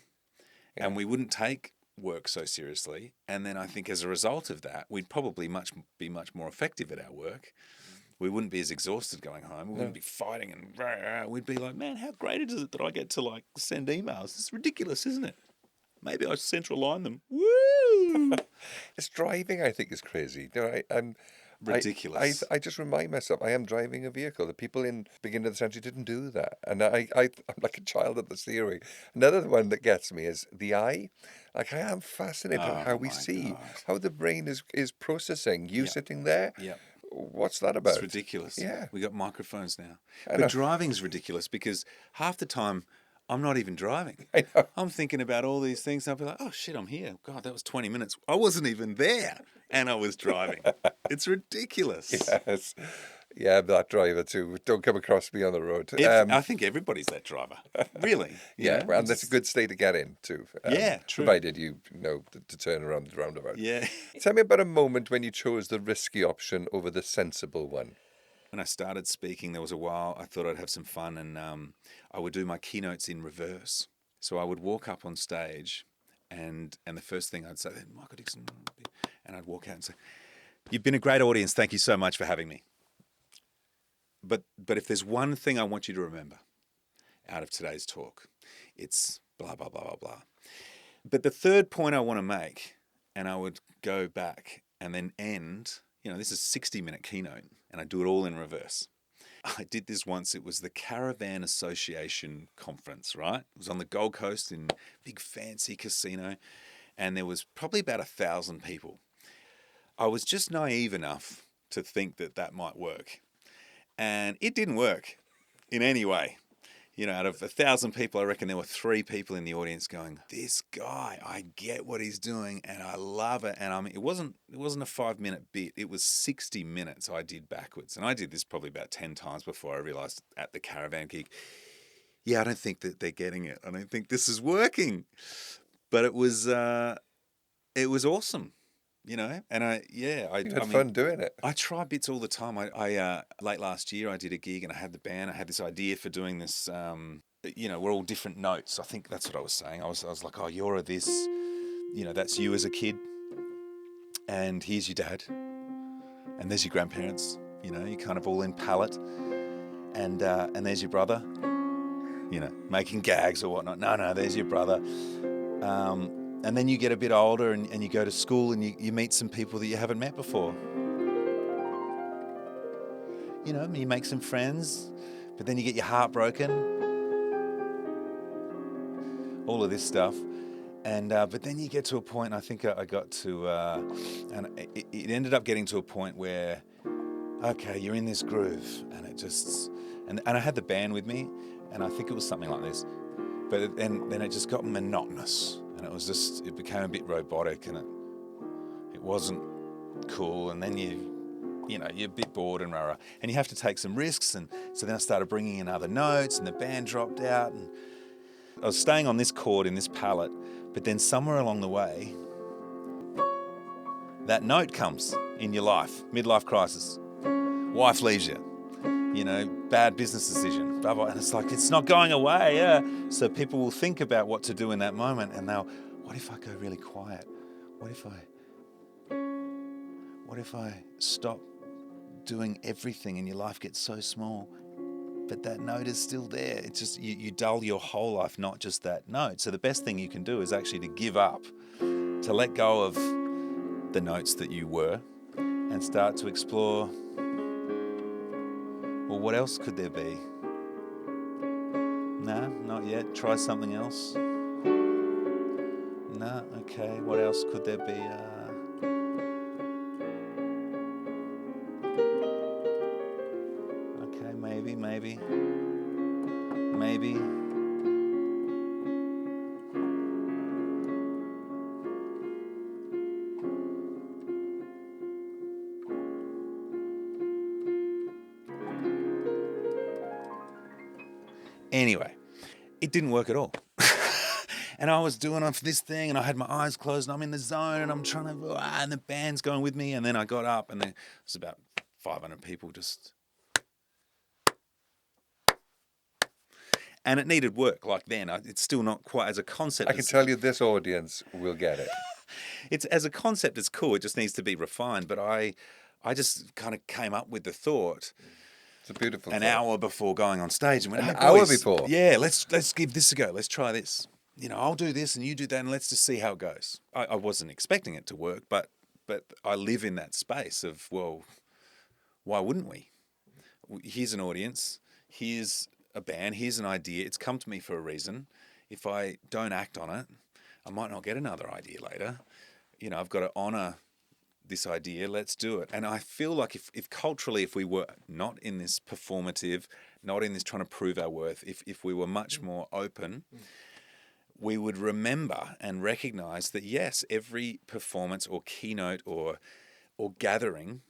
and we wouldn't take work so seriously. And then I think as a result of that, we'd probably be much more effective at our work. We wouldn't be as exhausted going home. We wouldn't be fighting and we'd be like, man, how great is it that I get to send emails? It's ridiculous, isn't it? Maybe I central line them. Woo! It's driving, I think, is crazy. Ridiculous. I just remind myself I am driving a vehicle. The people in the beginning of the century didn't do that. And I'm like a child of the steering. Another one that gets me is the eye. I am fascinated how we see, how the brain is processing. You sitting there. Yeah. what's that about? It's ridiculous. Yeah. We got microphones now. I know. But driving's ridiculous because half the time I'm not even driving. I know. I'm thinking about all these things. I'll be like, oh shit, I'm here. God, that was 20 minutes. I wasn't even there and I was driving. It's ridiculous. Yes. Yeah, I'm that driver too. Don't come across me on the road. I think everybody's that driver. Really. You Yeah, know? and that's a good state to get in too. Yeah, true. Provided you know to turn around the roundabout. Yeah. Tell me about a moment when you chose the risky option over the sensible one. When I started speaking, there was a while I thought I'd have some fun, and I would do my keynotes in reverse. So I would walk up on stage, and the first thing I'd say, Mykel Dixon, and I'd walk out and say, "You've been a great audience. Thank you so much for having me. But if there's one thing I want you to remember out of today's talk, it's blah, blah, blah, blah, blah. But the third point I want to make," and I would go back and then end, this is a 60-minute keynote, and I do it all in reverse. I did this once. It was the Caravan Association conference, right? It was on the Gold Coast in a big fancy casino, and there was probably about 1,000 people. I was just naive enough to think that might work. And it didn't work in any way. Out of 1,000 people, I reckon there were 3 people in the audience going, "This guy, I get what he's doing and I love it." And I mean, it wasn't a 5-minute bit. It was 60 minutes I did backwards. And I did this probably about 10 times before I realized at the Caravan gig, I don't think that they're getting it. I don't think this is working. But it was awesome. And I had fun doing it. I try bits all the time. I late last year I did a gig and I had the band. I had this idea for doing this. We're all different notes. I think that's what I was saying. I was like, oh, you're a this. That's you as a kid, and here's your dad, and there's your grandparents. You're kind of all in palette, and there's your brother. Making gags or whatnot. No, there's your brother. And then you get a bit older and you go to school and you meet some people that you haven't met before. You make some friends, but then you get your heart broken. All of this stuff. And but then you get to a point, I think I got to, and it ended up getting to a point where, okay, you're in this groove. And it just, and I had the band with me, and I think it was something like this. But then it just got monotonous. And it became a bit robotic, and it wasn't cool. And then you're a bit bored and rah-rah. And you have to take some risks. And so then I started bringing in other notes, and the band dropped out. And I was staying on this chord in this palette, but then somewhere along the way, that note comes in your life, midlife crisis, wife leaves you. Bad business decision, blah, blah. And it's like, it's not going away, yeah. So people will think about what to do in that moment, and what if I go really quiet? What if I stop doing everything and your life gets so small, but that note is still there? It's just, you dull your whole life, not just that note. So the best thing you can do is actually to give up, to let go of the notes that you were, and start to explore, well, what else could there be? No, not yet. Try something else. No, okay. What else could there be? Okay, maybe. Anyway, it didn't work at all. And I was doing this thing and I had my eyes closed and I'm in the zone and I'm trying to, and the band's going with me. And then I got up and there was about 500 people just. And it needed work like then. It's still not quite as a concept. I can tell you this audience will get it. It's as a concept, it's cool. It just needs to be refined. But I just kind of came up with the thought. It's a beautiful An thought. hour before going on stage. And went, An hey, hour boys, before? Yeah, let's give this a go. Let's try this. I'll do this and you do that and let's just see how it goes. I wasn't expecting it to work, but I live in that space of, well, why wouldn't we? Here's an audience. Here's a band. Here's an idea. It's come to me for a reason. If I don't act on it, I might not get another idea later. I've got to honour this idea, let's do it. And I feel like if culturally, if we were not in this performative, not in this trying to prove our worth, if we were much more open, we would remember and recognize that, yes, every performance or keynote or gathering,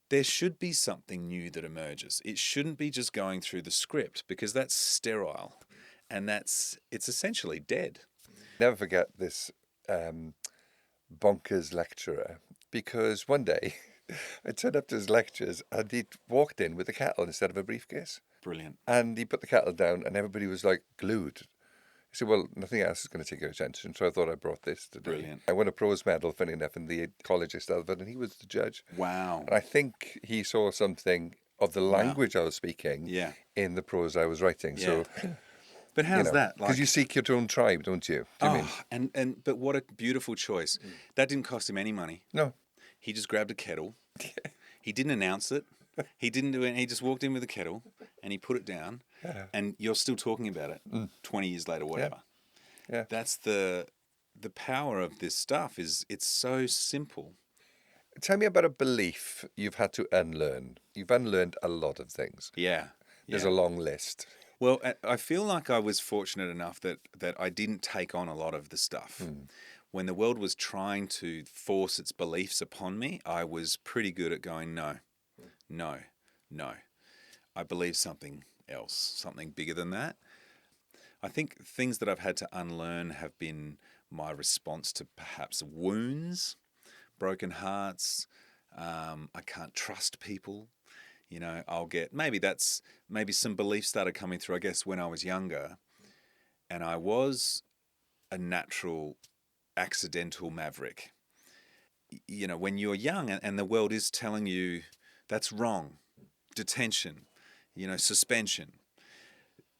there should be something new that emerges. It shouldn't be just going through the script, because that's sterile and it's essentially dead. Never forget this bonkers lecturer, because one day I turned up to his lectures and he'd walked in with a kettle instead of a briefcase. Brilliant. And he put the kettle down and everybody was like glued. He said, well, nothing else is going to take your attention, so I thought I brought this today. Brilliant. I won a Pros Medal, funny enough, in the college of Stelford, and he was the judge. Wow. And I think he saw something of the language I was speaking in the prose I was writing. Yeah. So, but how's that? Because you seek your own tribe, don't you? Do you mean? But what a beautiful choice. That didn't cost him any money. No. He just grabbed a kettle. He didn't announce it. He didn't do it. He just walked in with a kettle and he put it down. Yeah. And you're still talking about it 20 years later, whatever. Yeah. That's the power of this stuff. Is it's so simple. Tell me about a belief you've had to unlearn. You've unlearned a lot of things. Yeah. There's a long list. Well, I feel like I was fortunate enough that I didn't take on a lot of the stuff. When the world was trying to force its beliefs upon me, I was pretty good at going, no. I believe something else, something bigger than that. I think things that I've had to unlearn have been my response to perhaps wounds, broken hearts. I can't trust people. I'll get, maybe some beliefs started coming through, I guess, when I was younger. And I was a natural, accidental maverick. When you're young and the world is telling you that's wrong, detention, suspension.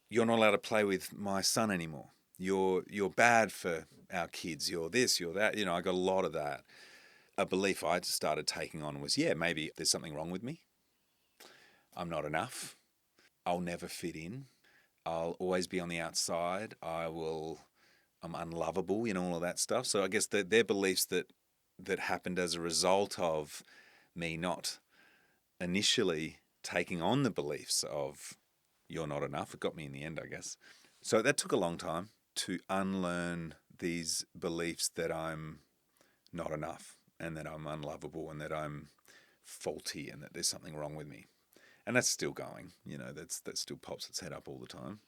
You're not allowed to play with my son anymore. You're bad for our kids. You're this, you're that. I got a lot of that. A belief I started taking on was, maybe there's something wrong with me. I'm not enough. I'll never fit in. I'll always be on the outside. I'm unlovable, all of that stuff. So I guess they're beliefs that happened as a result of me not initially taking on the beliefs of you're not enough. It got me in the end, I guess. So that took a long time to unlearn these beliefs that I'm not enough and that I'm unlovable and that I'm faulty and that there's something wrong with me. And that's still going, that still pops its head up all the time.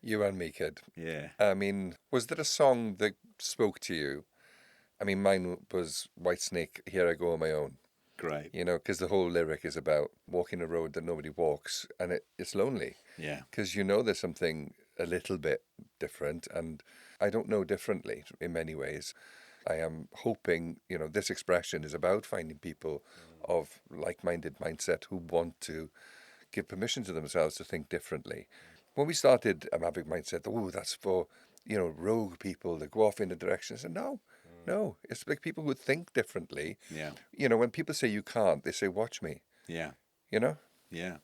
You and me, kid. Yeah. I mean, was there a song that spoke to you? I mean, mine was Whitesnake, Here I Go on My Own. Great. Because the whole lyric is about walking a road that nobody walks, and it's lonely. Yeah. Because there's something a little bit different, and I don't know differently in many ways. I am hoping, this expression is about finding people of like-minded mindset who want to give permission to themselves to think differently. When we started a Maverick Mindset, that's for, rogue people that go off in a direction. I said, no, it's like people who think differently. Yeah. When people say you can't, they say, watch me. Yeah. Yeah.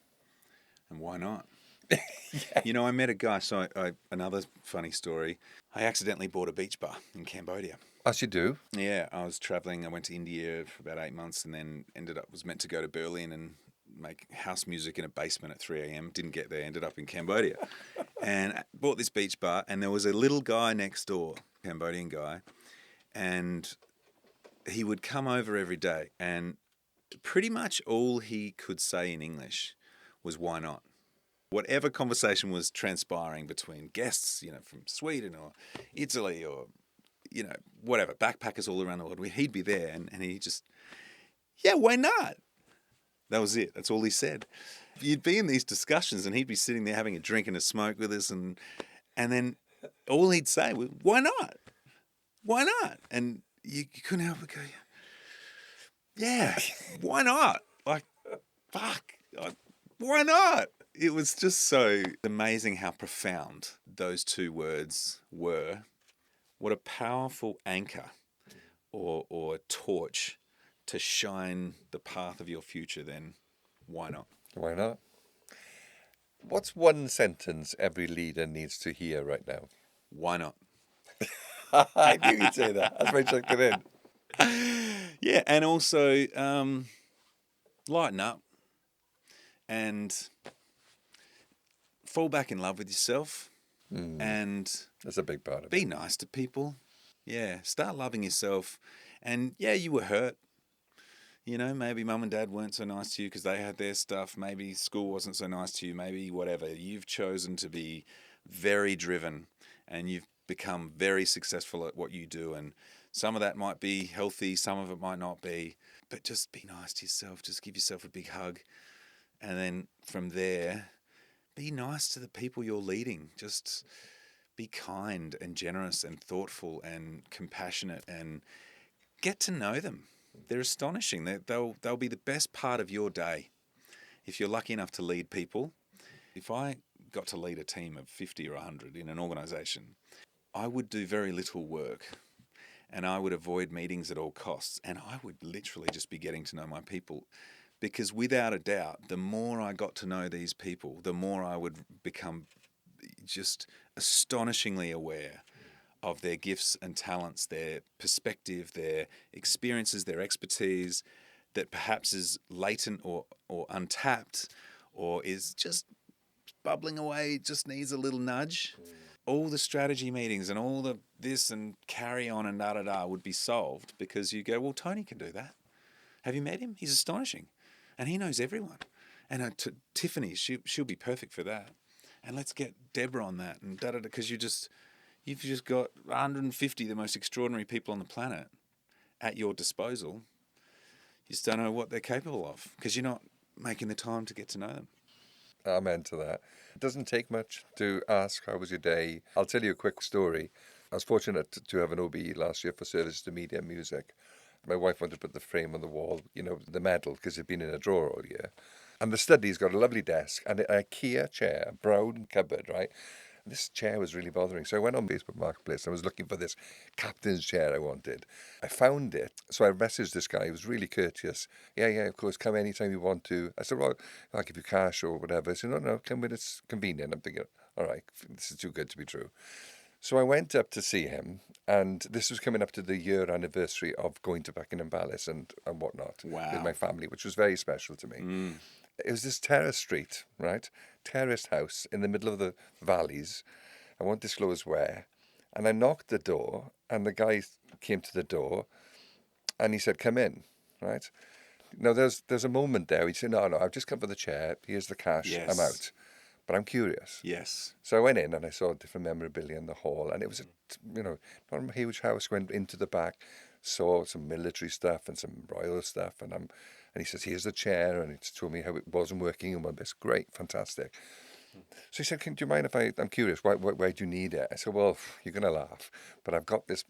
And why not? I met a guy, so another funny story. I accidentally bought a beach bar in Cambodia. As you do. Yeah, I was traveling. I went to India for about 8 months and then was meant to go to Berlin and make house music in a basement at 3 a.m. Didn't get there, ended up in Cambodia. And bought this beach bar, and there was a little guy next door, Cambodian guy, and he would come over every day, and pretty much all he could say in English was, why not? Whatever conversation was transpiring between guests, from Sweden or Italy or, whatever, backpackers all around the world, he'd be there and he just, why not? That was it. That's all he said. You'd be in these discussions and he'd be sitting there having a drink and a smoke with us and then all he'd say was, why not? Why not? And you couldn't help but go, yeah, why not? Like, fuck, why not? It was just so amazing how profound those two words were. What a powerful anchor or torch to shine the path of your future, then why not? Why not? What's one sentence every leader needs to hear right now? Why not? I knew you'd say that. That's why I chucked it in. Yeah, and also lighten up and fall back in love with yourself and That's a big part of be it. nice to people. Yeah, start loving yourself. And yeah, you were hurt. You know, maybe mum and dad weren't so nice to you because they had their stuff. Maybe school wasn't so nice to you. Maybe whatever. You've chosen to be very driven and you've become very successful at what you do. And some of that might be healthy, some of it might not be. But just be nice to yourself. Just give yourself a big hug. And then from there, be nice to the people you're leading. Just be kind and generous and thoughtful and compassionate and get to know them. They're astonishing. They'll be the best part of your day. If you're lucky enough to lead people, if I got to lead a team of 50 or 100 in an organisation, I would do very little work and I would avoid meetings at all costs. And I would literally just be getting to know my people. Because without a doubt, the more I got to know these people, the more I would become just astonishingly aware of their gifts and talents, their perspective, their experiences, their expertise that perhaps is latent or untapped or is just bubbling away, just needs a little nudge. All the strategy meetings and all the this and carry on and da would be solved because you go, well, Tony can do that. Have you met him? He's astonishing. And he knows everyone. And Tiffany, she'll be perfect for that. And let's get Deborah on that and because you've just got 150 the most extraordinary people on the planet at your disposal. You just don't know what they're capable of because you're not making the time to get to know them. Amen to that. It doesn't take much to ask, how was your day? I'll tell you a quick story. I was fortunate to have an OBE last year for service to media and music. My wife wanted to put the frame on the wall, the medal, because it'd been in a drawer all year. And the study's got a lovely desk and an IKEA chair, a brown cupboard, right? And this chair was really bothering. So I went on Facebook Marketplace and I was looking for this captain's chair I wanted. I found it. So I messaged this guy. He was really courteous. Yeah, of course, come anytime you want to. I said, well, I'll give you cash or whatever. He said, no, come when it's convenient. I'm thinking, all right, this is too good to be true. So I went up to see him, and this was coming up to the year anniversary of going to Buckingham Palace and whatnot with my family, which was very special to me. It was this terrace street, right? Terraced house in the middle of the valleys. I won't disclose where. And I knocked the door, and the guy came to the door, and he said, come in, right? Now, there's a moment there. He said, no, I've just come for the chair. Here's the cash. Yes. I'm out. But I'm curious. Yes. So I went in and I saw different memorabilia in the hall, and it was not a huge house. Went into the back, saw some military stuff and some royal stuff, and he says, here's the chair, and he told me how it wasn't working and all this. Great, fantastic. So he said, do you mind if I'm curious, why do you need it? I said, well, you're going to laugh, but I've got this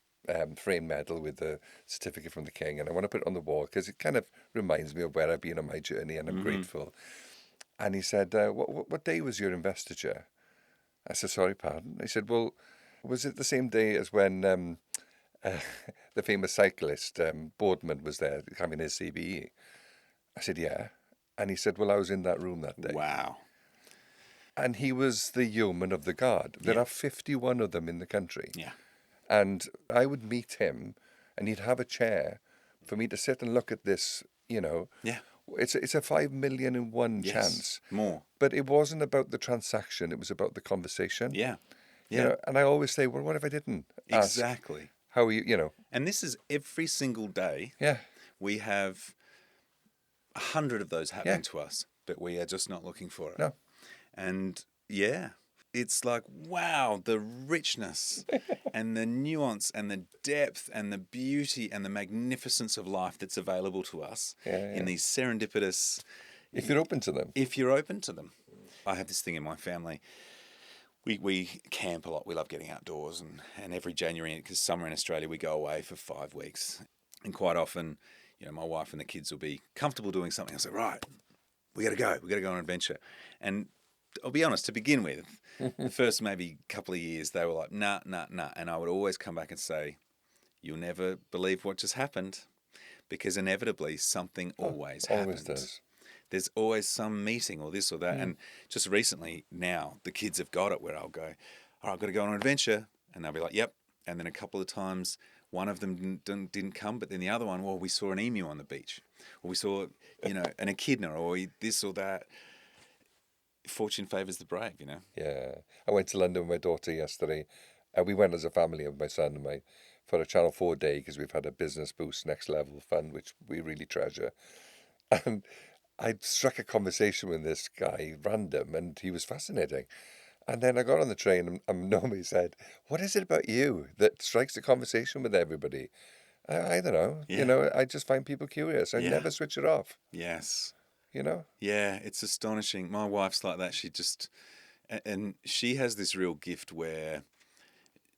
framed medal with the certificate from the king, and I want to put it on the wall because it kind of reminds me of where I've been on my journey, and I'm grateful. And he said, what day was your investiture? I said, sorry, pardon? He said, well, was it the same day as when the famous cyclist Boardman was there having his CBE? I said, yeah. And he said, well, I was in that room that day. Wow. And he was the yeoman of the guard. There Yeah. are 51 of them in the country. Yeah. And I would meet him, and he'd have a chair for me to sit and look at this, Yeah. It's a 5 million in one Yes. chance. More. But it wasn't about the transaction, it was about the conversation. Yeah. Yeah. And I always say, well, what if I didn't ask Exactly. how are you, And this is every single day. Yeah. We have 100 of those happening to us, but we are just not looking for it. No. And yeah, it's like, wow, the richness and the nuance and the depth and the beauty and the magnificence of life that's available to us in these serendipitous... If you're open to them. If you're open to them. I have this thing in my family. We camp a lot. We love getting outdoors. And every January, because summer in Australia, we go away for 5 weeks. And quite often, my wife and the kids will be comfortable doing something. I say, right, we got to go. We got to go on an adventure. And I'll be honest, to begin with, the first maybe couple of years, they were like, nah. And I would always come back and say, you'll never believe what just happened, because inevitably something always happens. Always does. There's always some meeting or this or that. And just recently now, the kids have got it where I'll go, all right, I've got to go on an adventure. And they'll be like, yep. And then a couple of times one of them didn't come, but then the other one, well, we saw an emu on the beach, or we saw, an echidna, or this or that. Fortune favours the brave, Yeah. I went to London with my daughter yesterday. We went as a family of my son and my for a Channel 4 day because we've had a business boost next level fund, which we really treasure. And I struck a conversation with this guy, random, and he was fascinating. And then I got on the train and Naomi said, "What is it about you that strikes a conversation with everybody?" I don't know. Yeah. I just find people curious. I Yeah. never switch it off, Yes. you know? Yeah, it's astonishing. My wife's like that. And she has this real gift where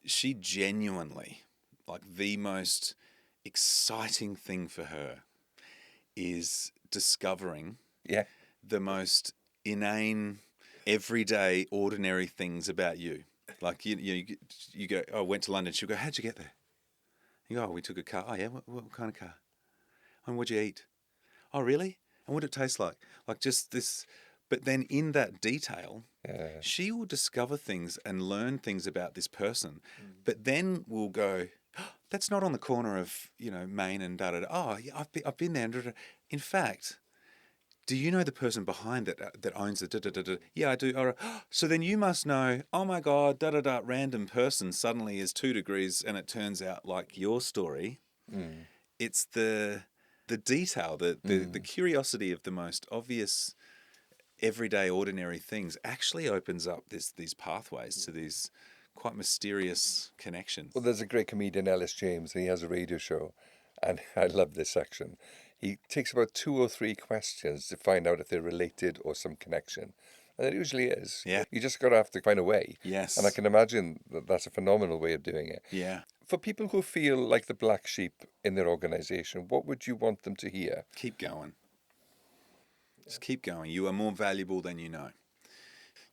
she genuinely, like, the most exciting thing for her is discovering Yeah. the most inane, everyday, ordinary things about you. Like, you go, oh, I went to London. She'll go, how'd you get there? You go, oh, we took a car. Oh, yeah, what kind of car? And what'd you eat? Oh, really? And what did it taste like? Like, just this. But then in that detail, she will discover things and learn things about this person. But then we'll go, oh, that's not on the corner of, Maine and da da da. Oh, yeah, I've been there. Da, da. In fact, do you know the person behind that owns the da da da da? Yeah, I do. All right. So then you must know, oh my God, da da da, random person suddenly is 2 degrees and it turns out like your story. It's the detail, the curiosity of the most obvious, everyday, ordinary things actually opens up these pathways to these quite mysterious connections. Well, there's a great comedian, Ellis James, and he has a radio show, and I love this section. He takes about 2 or 3 questions to find out if they're related or some connection. And it usually is. Yeah. You just got to have to find a way. Yes. And I can imagine that that's a phenomenal way of doing it. Yeah. For people who feel like the black sheep in their organization, what would you want them to hear? Keep going. Just keep going. You are more valuable than you know.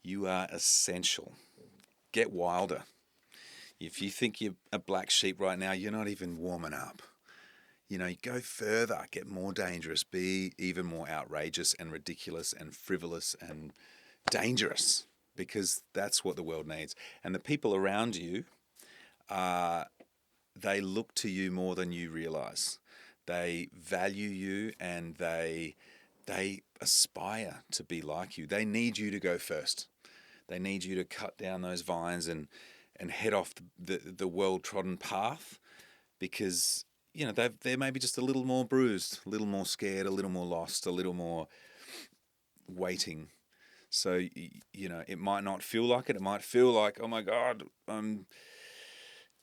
You are essential. Get wilder. If you think you're a black sheep right now, you're not even warming up. Go further, get more dangerous, be even more outrageous and ridiculous and frivolous and dangerous, because that's what the world needs. And the people around you, they look to you more than you realize. They value you and they aspire to be like you. They need you to go first. They need you to cut down those vines and head off the well-trodden path, because they're maybe just a little more bruised, a little more scared, a little more lost, a little more waiting. So it might not feel like it. It might feel like, oh my God,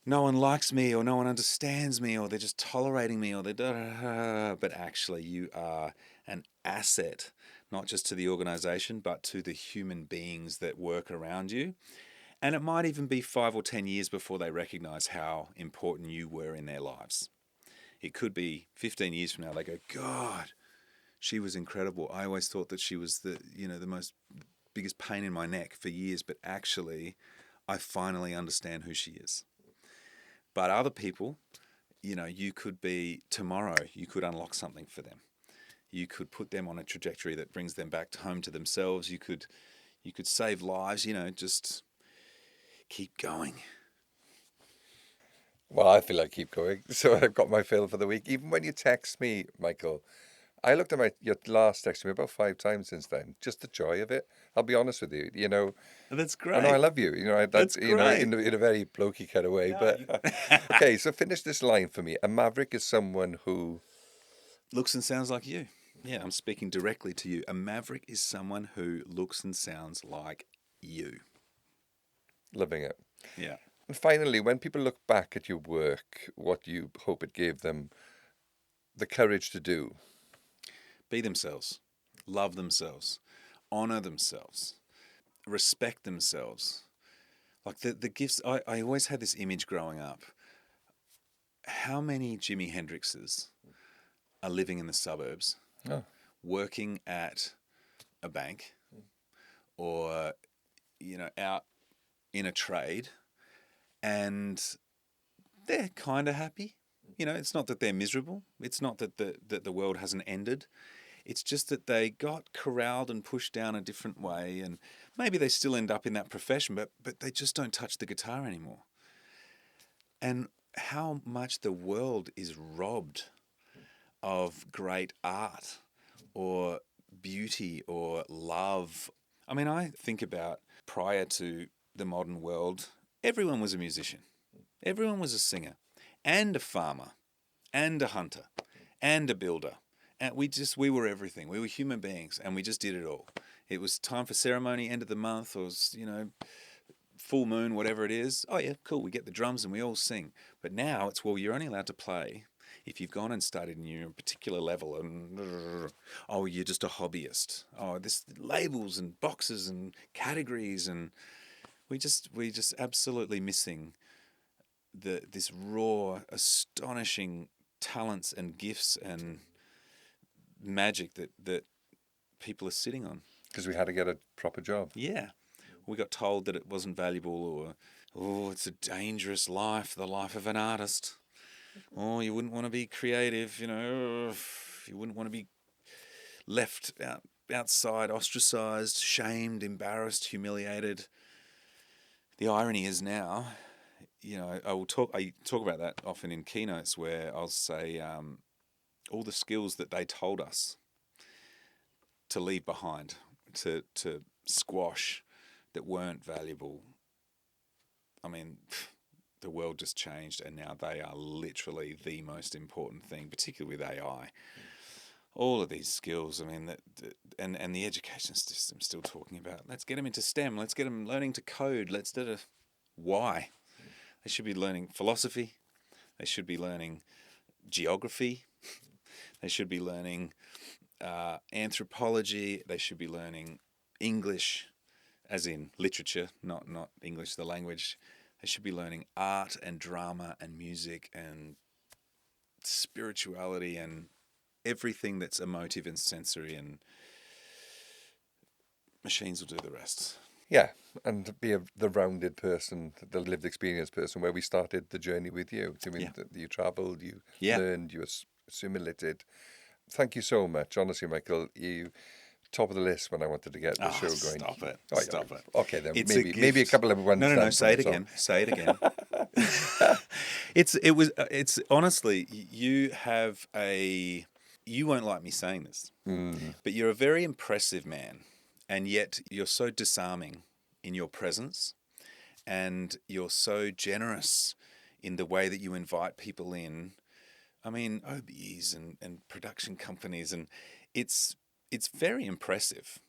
no one likes me, or no one understands me, or they're just tolerating me, or they're but actually you are an asset, not just to the organization, but to the human beings that work around you. And it might even be 5 or 10 years before they recognize how important you were in their lives. It could be 15 years from now, they go, God, she was incredible. I always thought that she was the biggest pain in my neck for years, but actually I finally understand who she is. But other people, you could be tomorrow, you could unlock something for them. You could put them on a trajectory that brings them back home to themselves. You could save lives, just keep going. Well, I feel like keep going. So I've got my fill for the week. Even when you text me, Mykel, I looked at your last text to me about 5 times since then. Just the joy of it. I'll be honest with you. That's great. I know I love you. That's great. In a very blokey kind of way. No, but okay, so finish this line for me. A maverick is someone who looks and sounds like you. Yeah, I'm speaking directly to you. A maverick is someone who looks and sounds like you. Loving it. Yeah. And finally, when people look back at your work, what do you hope it gave them the courage to do? Be themselves. Love themselves. Honor themselves. Respect themselves. Like the gifts, I always had this image growing up. How many Jimi Hendrixes are living in the suburbs, working at a bank, or out in a trade, and they're kind of happy. It's not that they're miserable. It's not that the world hasn't ended. It's just that they got corralled and pushed down a different way, and maybe they still end up in that profession, but they just don't touch the guitar anymore. And how much the world is robbed of great art or beauty or love. I mean, I think about prior to the modern world, everyone was a musician, everyone was a singer, and a farmer, and a hunter, and a builder. And we were everything. We were human beings, and we just did it all. It was time for ceremony, end of the month, or, full moon, whatever it is. Oh yeah, cool, we get the drums and we all sing. But now it's, well, you're only allowed to play if you've gone and studied and you're a particular level, and oh, you're just a hobbyist. Oh, this labels and boxes and categories, and we just absolutely missing this raw, astonishing talents and gifts and magic that people are sitting on. Because we had to get a proper job. Yeah. We got told that it wasn't valuable, or, oh, it's a dangerous life, the life of an artist. Oh, you wouldn't want to be creative, you wouldn't want to be left outside, ostracized, shamed, embarrassed, humiliated. The irony is now, I talk about that often in keynotes, where I'll say all the skills that they told us to leave behind, to squash, that weren't valuable. I mean, the world just changed, and now they are literally the most important thing, particularly with AI. All of these skills, I mean, and the education system still talking about, let's get them into STEM, let's get them learning to code, let's do it. Why? They should be learning philosophy, they should be learning geography, they should be learning anthropology, they should be learning English, as in literature, not English, the language. They should be learning art and drama and music and spirituality and everything that's emotive and sensory, and machines will do the rest. Yeah, and be the rounded person, the lived experience person, where we started the journey with you. I mean, you travelled, you learned, you assimilated. Thank you so much. Honestly, Mykel, you top of the list when I wanted to get the show going. Stop it. Oh, Stop it. Okay, then maybe a couple of ones. No. Say it again. Say it again. It's honestly, you won't like me saying this, but you're a very impressive man, and yet you're so disarming in your presence, and you're so generous in the way that you invite people in. I mean, OBEs and production companies, and it's very impressive.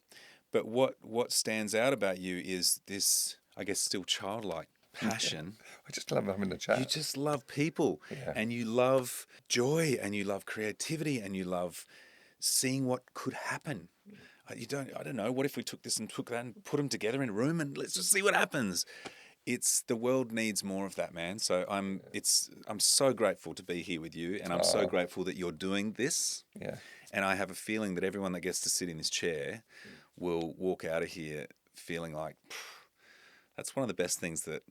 But what stands out about you is this, I guess, still childlike passion. I just love having a chat. You just love people, and you love joy, and you love creativity, and you love seeing what could happen. I don't know, what if we took this and took that and put them together in a room and let's just see what happens. The world needs more of that, man. So I'm so grateful to be here with you, and I'm so grateful that you're doing this. Yeah. And I have a feeling that everyone that gets to sit in this chair will walk out of here feeling like, that's one of the best things that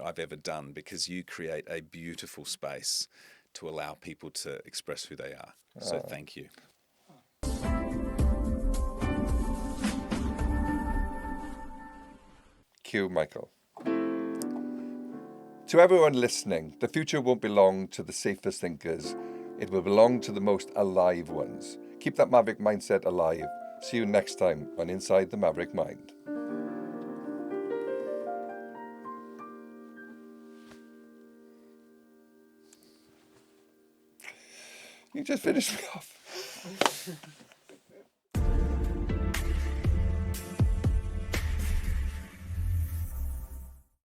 I've ever done, because you create a beautiful space to allow people to express who they are. So thank you. Cue Mykel. To everyone listening, the future won't belong to the safest thinkers. It will belong to the most alive ones. Keep that Maverick mindset alive. See you next time on Inside the Maverick Mind. You just finished me off.